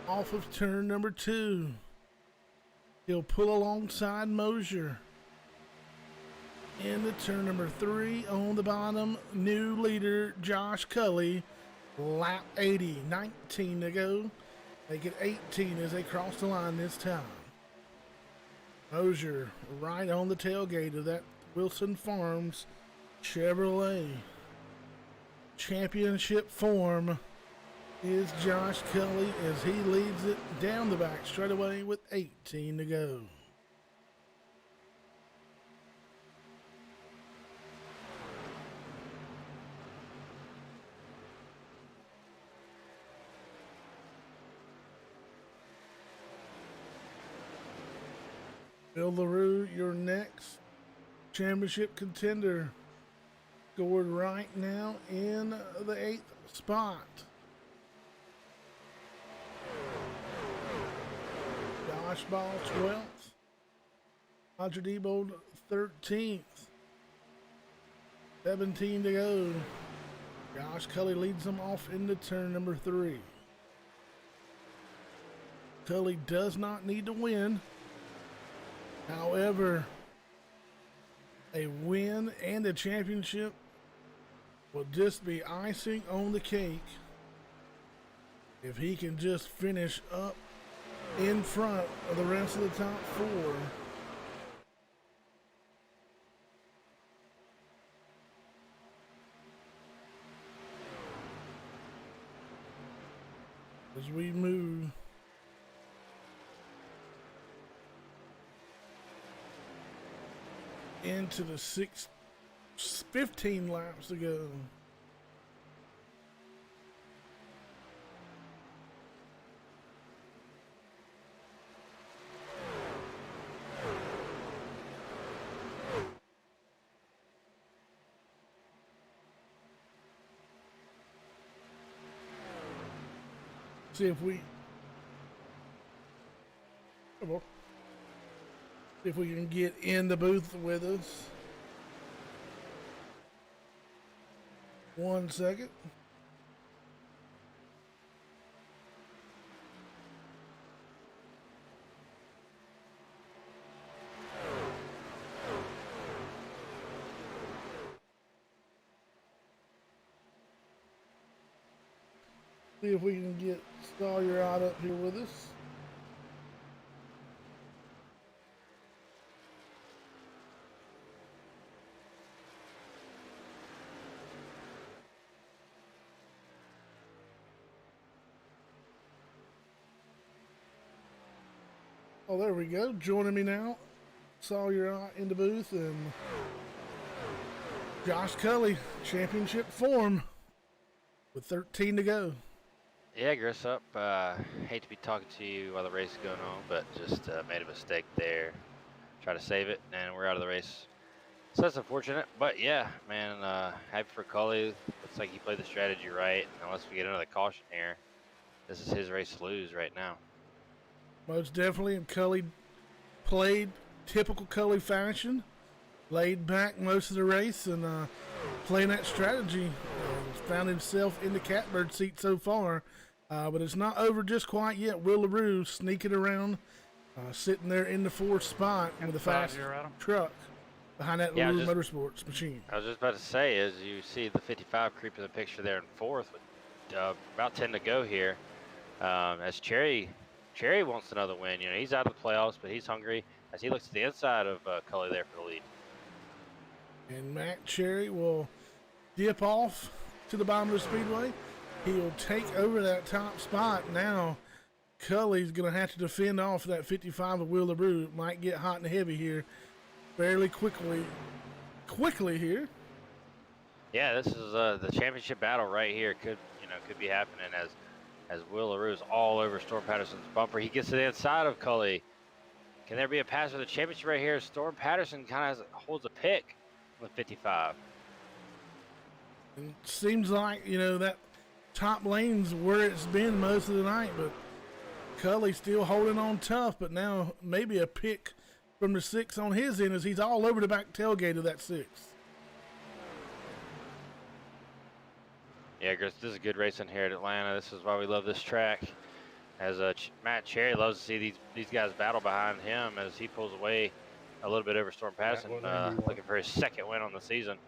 off of turn number 2. He'll pull alongside Mosier. Into turn number 3 on the bottom. New leader, Josh Cully. Lap 80, 19 to go. Make it 18 as they cross the line this time. Mosier right on the tailgate of that Wilson Farms Chevrolet. Championship form is Josh Cully as he leads it down the back straight away with 18 to go. Will LaRue, your next championship contender. scored right now in the 8th spot. Josh Ball 12th. Roger Debold 13th. 17 to go. Josh Cully leads them off into turn number 3. Cully does not need to win. However, a win and a championship will just be icing on the cake if he can just finish up in front of the rest of the top 4. As we move into the 15 laps to go. See if we can get in the booth with us. 1 second. See if we can get Sawyer out up here with us. Oh, there we go. Joining me now, Sawyer in the booth, and Josh Cully, championship form with 13 to go. Yeah, Gris up. Hate to be talking to you while the race is going on, but just made a mistake there. Try to save it, and we're out of the race. So that's unfortunate, but yeah, man, happy for Cully. Looks like he played the strategy right. Unless we get another caution here, this is his race to lose right now. Most definitely, and Cully played typical Cully fashion. Laid back most of the race and playing that strategy. Found himself in the catbird seat so far. But it's not over just quite yet. Will LaRue sneaking around, sitting there in the 4th spot with a fast truck behind that LaRue Motorsports machine. I was just about to say, as you see the 55 creep in the picture there in 4th, with about 10 to go here. As Cherry wants another win. You know, he's out of the playoffs, but he's hungry as he looks to the inside of Cully there for the lead. And Matt Cherry will dip off to the bottom of the speedway. He'll take over that top spot. Now, Cully's going to have to defend off that 55 of Will LaRue. It might get hot and heavy here fairly quickly here. Yeah, this is the championship battle right here. Could be happening as Will LaRue is all over Storm Patterson's bumper. He gets to the inside of Cully. Can there be a pass for the championship right here? Storm Patterson kind of holds a pick with 55. And it seems like, that top lane's where it's been most of the night, but Cully's still holding on tough, but now maybe a pick from the 6 on his end as he's all over the back tailgate of that 6. Yeah, Chris, this is a good racing here at Atlanta. This is why we love this track. As Matt Cherry loves to see these guys battle behind him as he pulls away a little bit over Storm Patterson, looking for his 2nd win on the season.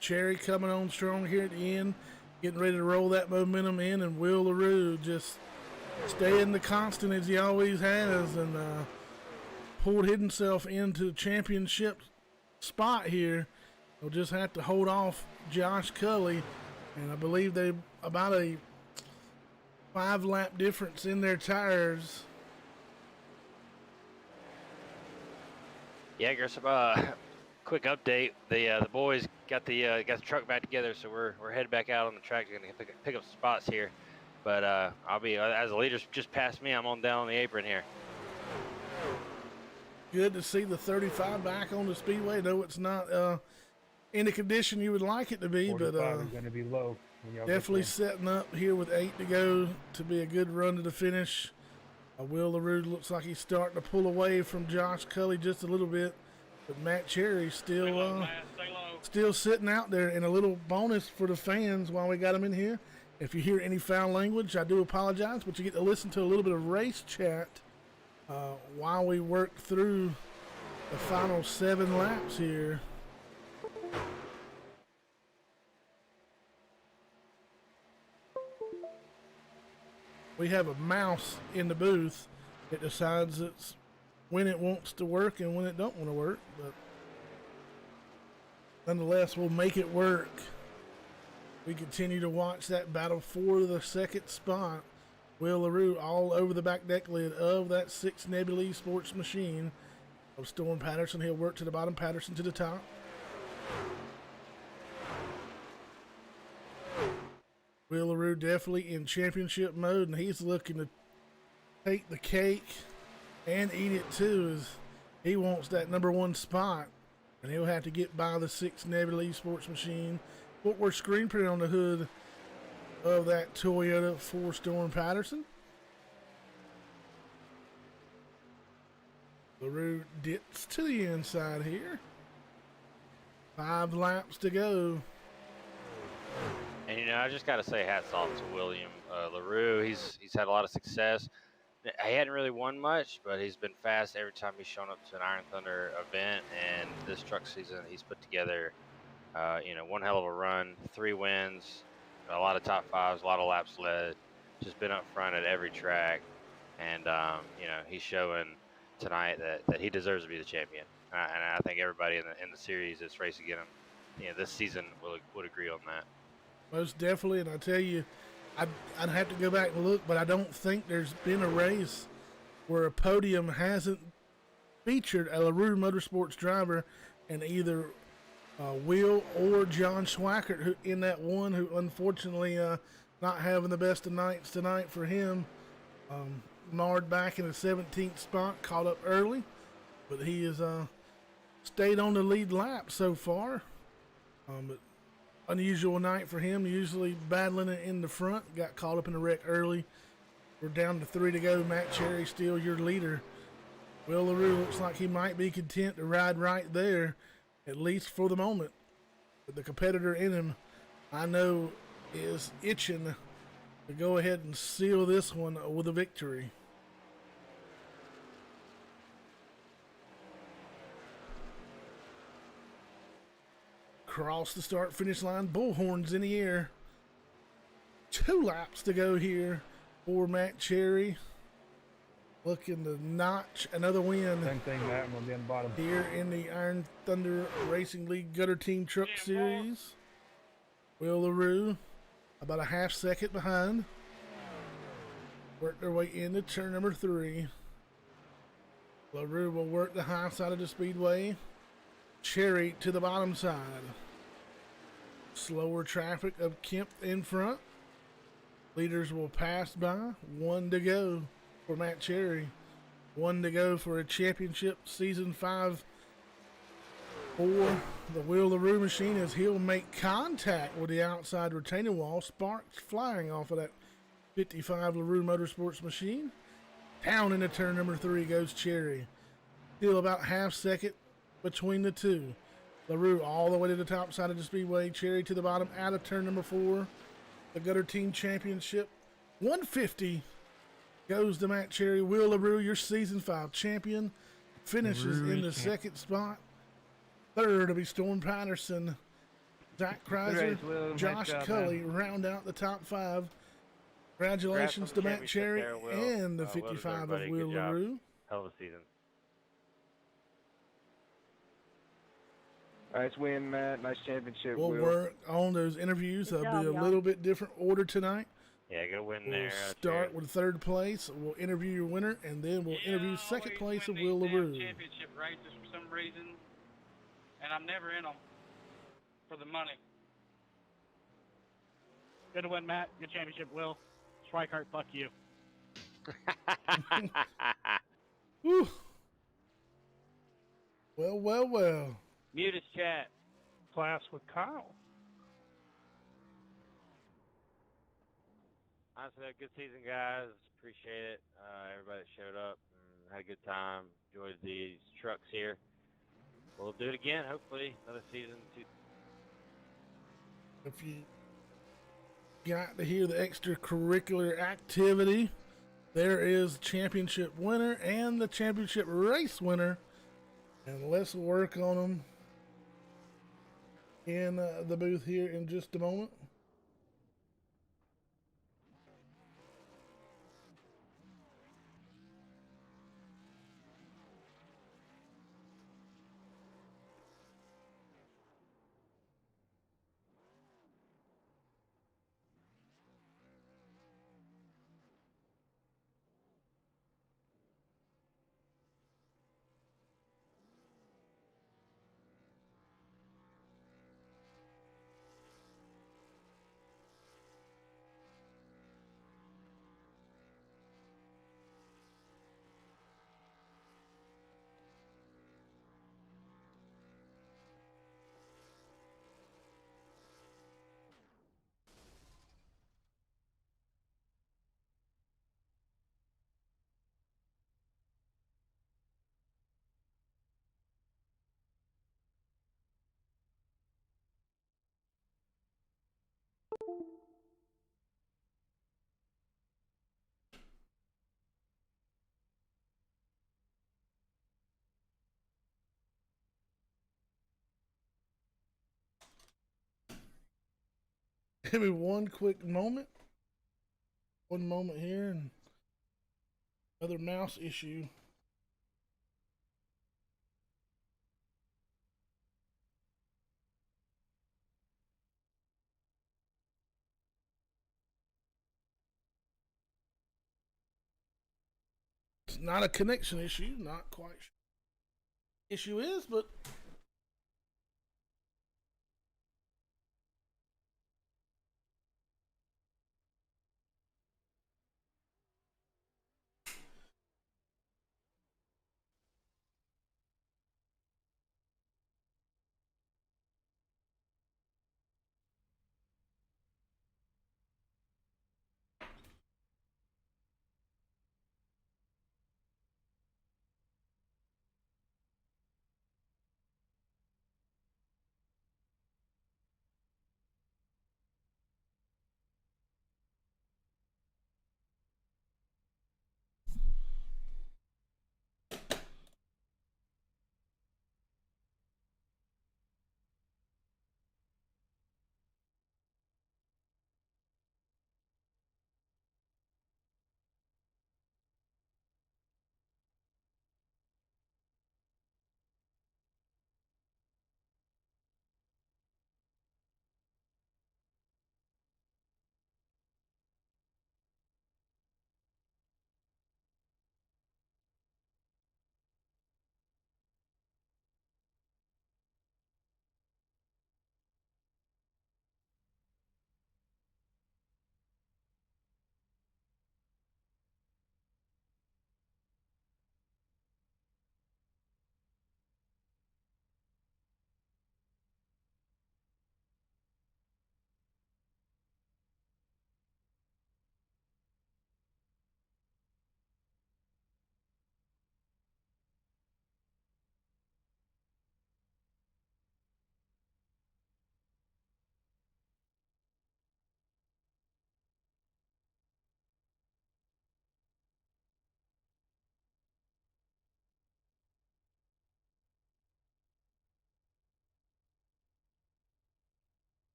Cherry coming on strong here at the end, getting ready to roll that momentum in, and Will LaRue just staying the constant as he always has, and pulled himself into the championship spot here. He'll just have to hold off Josh Cully, and I believe they about a 5-lap difference in their tires. Yeah, Chris, quick update. The boys got the truck back together, so we're headed back out on the track. Going to pick up some spots here, but I'll be as the leaders just passed me. I'm on down on the apron here. Good to see the 35 back on the speedway. Though it's not in the condition you would like it to be, but 45 is going to be low. When y'all get definitely there. setting up here with 8 to go to be a good run to the finish. Will LaRue looks like he's starting to pull away from Josh Cully just a little bit, but Matt Cherry still still sitting out there. And a little bonus for the fans while we got him in here. If you hear any foul language, I do apologize, but you get to listen to a little bit of race chat while we work through the final 7 laps here. We have a mouse in the booth. It decides it's when it wants to work and when it don't want to work, but nonetheless, we'll make it work. We continue to watch that battle for the second spot. Will LaRue all over the back deck lid of that 6 Nebula Sports machine of Storm Patterson. He'll work to the bottom, Patterson to the top. Will LaRue definitely in championship mode, and he's looking to take the cake and eat it too, as he wants that #1 spot, and he'll have to get by the 6 Nebula Sports machine. Footwear screen print on the hood of that Toyota for Storm Patterson. LaRue dips to the inside here. 5 laps to go. And you know, I just got to say hats off to William LaRue. He's had a lot of success. He hadn't really won much, but he's been fast every time he's shown up to an Iron Thunder event. And this truck season, he's put together, you know, one hell of a run, 3 wins, a lot of top 5s, a lot of laps led. Just been up front at every track, and you know, he's showing tonight that he deserves to be the champion. And I think everybody in the series that's racing against him, you know, this season would agree on that. Most definitely, and I tell you, I'd have to go back and look, but I don't think there's been a race where a podium hasn't featured a LaRue Motorsports driver, and either Will or John Schwackert, who in that one, who unfortunately not having the best of nights tonight for him, marred back in the 17th spot, caught up early, but he has stayed on the lead lap so far. But unusual night for him, usually battling it in the front. Got caught up in the wreck early. We're down to 3 to go. Matt Cherry still your leader. Will LaRue looks like he might be content to ride right there, at least for the moment. But the competitor in him, I know, is itching to go ahead and seal this one with a victory. Cross the start finish line, bullhorns in the air. 2 laps to go here for Matt Cherry. Looking to notch another win. Same thing, Matt. We'll be on the bottom. Here in the Iron Thunder Racing League Gutter Team Truck Series. Will LaRue about a half second behind. Work their way into turn number 3. LaRue will work the high side of the speedway. Cherry to the bottom side. Slower traffic of Kemp in front. Leaders will pass by. 1 to go for Matt Cherry. 1 to go for a championship season 5 for the Will LaRue machine, as he'll make contact with the outside retaining wall. Sparks flying off of that 55 LaRue Motorsports machine. Down into turn number 3 goes Cherry. Still about half second between the two. LaRue all the way to the top side of the speedway. Cherry to the bottom out of turn number 4. The Gutter Team Championship 150 goes to Matt Cherry. Will LaRue, your season 5 champion, finishes in the second spot. Third will be Storm Patterson. Zach Kreiser, Josh Cully round out the top 5. Congratulations to Matt Cherry and the 55 of Will LaRue. Hell of a season. Nice win, Matt. Nice championship. We'll work on those interviews. They'll be a little bit different order tonight. Yeah, good win We'll there. start with 3rd place. We'll interview your winner, and then we'll interview 2nd place of Will LaRue. Championship races for some reason, and I'm never in them for the money. Good win, Matt. Good championship, Will. Schweikart, fuck you. Whew. Well. Mute his chat. class with Kyle. Honestly, a good season, guys. Appreciate it. Everybody that showed up and had a good time. Enjoyed these trucks here. We'll do it again, hopefully. Another season. If you got to hear the extracurricular activity, there is championship winner and the championship race winner. And let's work on them in the booth here in just a moment. Give me one quick moment. One moment here, and another mouse issue. It's not a connection issue, not quite sure. Issue is, but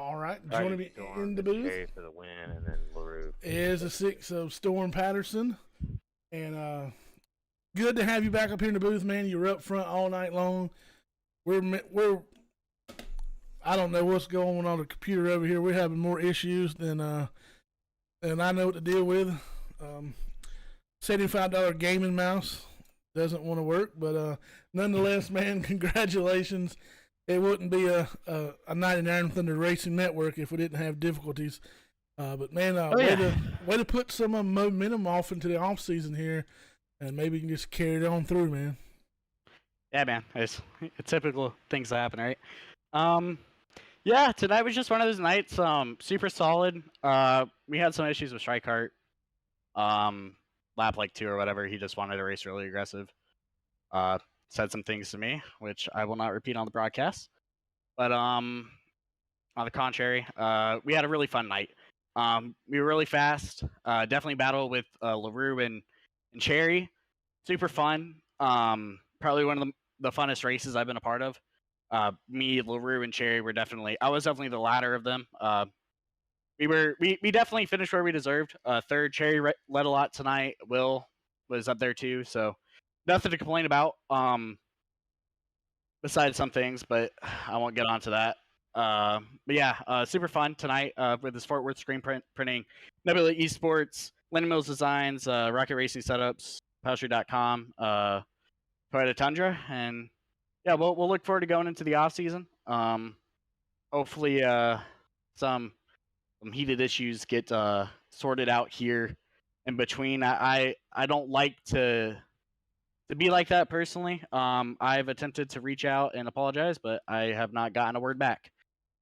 All right, Friday joining me Storm, in the then booth Cherry for the win, and then LaRue. is the 6 of Storm Patterson. And good to have you back up here in the booth, man. You were up front all night long. We're I don't know what's going on the computer over here. We're having more issues than I know what to deal with. $75 gaming mouse doesn't want to work, but nonetheless, man, congratulations. It wouldn't be a night in Iron Thunder Racing Network if we didn't have difficulties. But man, way to put some momentum off into the off season here, and maybe you can just carry it on through, man. Yeah, man. It's typical things that happen, right? Yeah, tonight was just one of those nights. Super solid. We had some issues with Strikeheart. Lap like 2 or whatever. He just wanted to race really aggressive. Said some things to me, which I will not repeat on the broadcast. But on the contrary, we had a really fun night. We were really fast. Definitely battled with LaRue and Cherry. Super fun. Probably one of the funnest races I've been a part of. Me, LaRue, and Cherry were definitely. I was definitely the latter of them. We definitely finished where we deserved. Third, Cherry led a lot tonight. Will was up there too, so nothing to complain about. Besides some things, but I won't get onto that. But yeah, super fun tonight with this Fort Worth screen printing, Nebula Esports, Lenny Mills Designs, Rocket Racing Setups, Powstry.com, Toyota Tundra, and yeah, we'll look forward to going into the off season. Hopefully, some heated issues get sorted out here in between. I don't like to be like that personally. I've attempted to reach out and apologize, but I have not gotten a word back.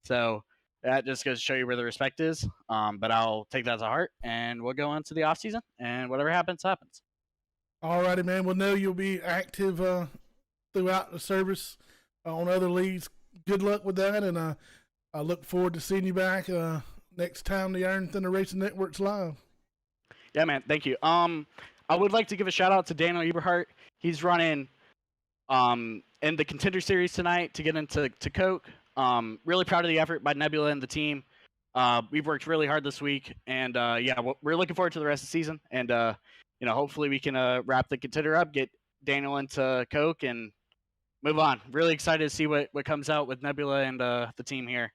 So that just goes to show you where the respect is. But I'll take that to heart, and we'll go into the off season, and whatever happens, happens. All righty, man. We'll know you'll be active throughout the service on other leagues. Good luck with that, and I look forward to seeing you back next time the Iron Thunder Racing Network's live. Yeah, man. Thank you. I would like to give a shout out to Daniel Eberhardt. He's running in the Contender Series tonight to get into Coke. Really proud of the effort by Nebula and the team. We've worked really hard this week, and yeah, we're looking forward to the rest of the season. And hopefully we can wrap the Contender up, get Daniel into Coke, and move on. Really excited to see what comes out with Nebula and the team here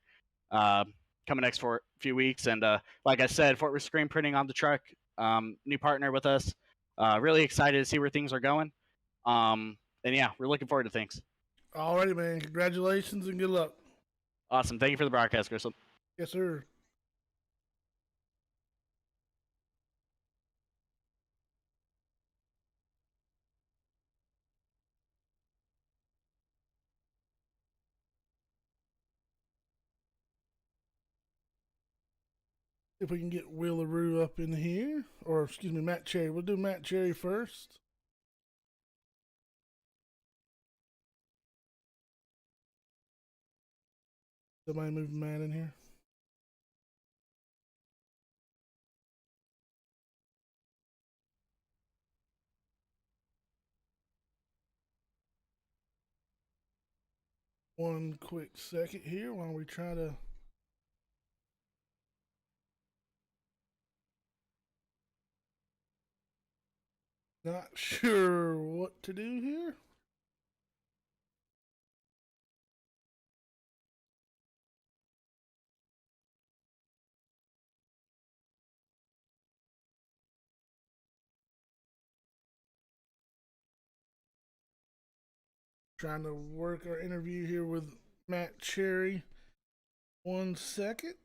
coming next for a few weeks. And like I said, Fort Worth screen printing on the truck, new partner with us. Really excited to see where things are going. And yeah, we're looking forward to things. All righty, man. Congratulations and good luck. Awesome. Thank you for the broadcast, Crystal. Yes, sir. If we can get Will LaRue up in here, or excuse me, Matt Cherry. We'll do Matt Cherry first. Somebody move Matt in here. One quick second here while we try to. Not sure what to do here. Trying to work our interview here with Matt Cherry. 1 second.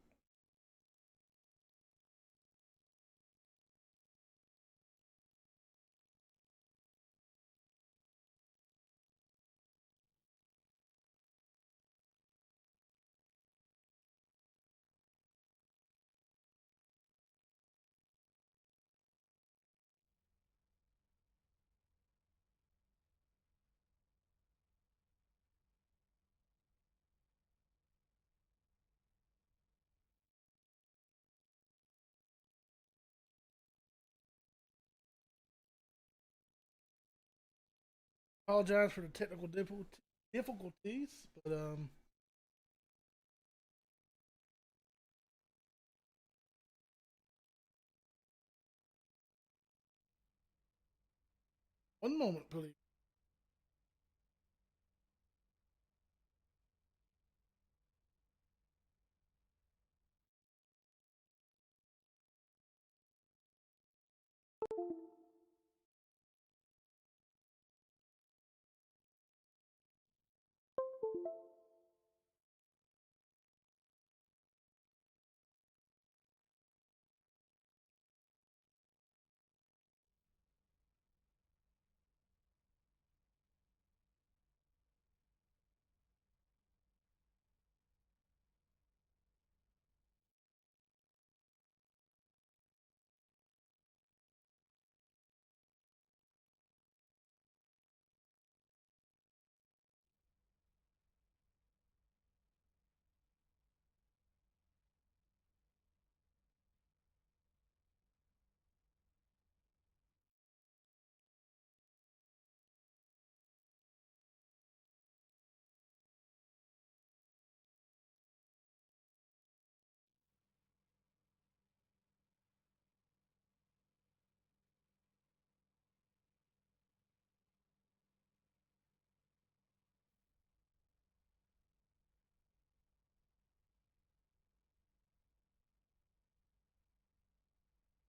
Apologize for the technical difficulties, but One moment, please.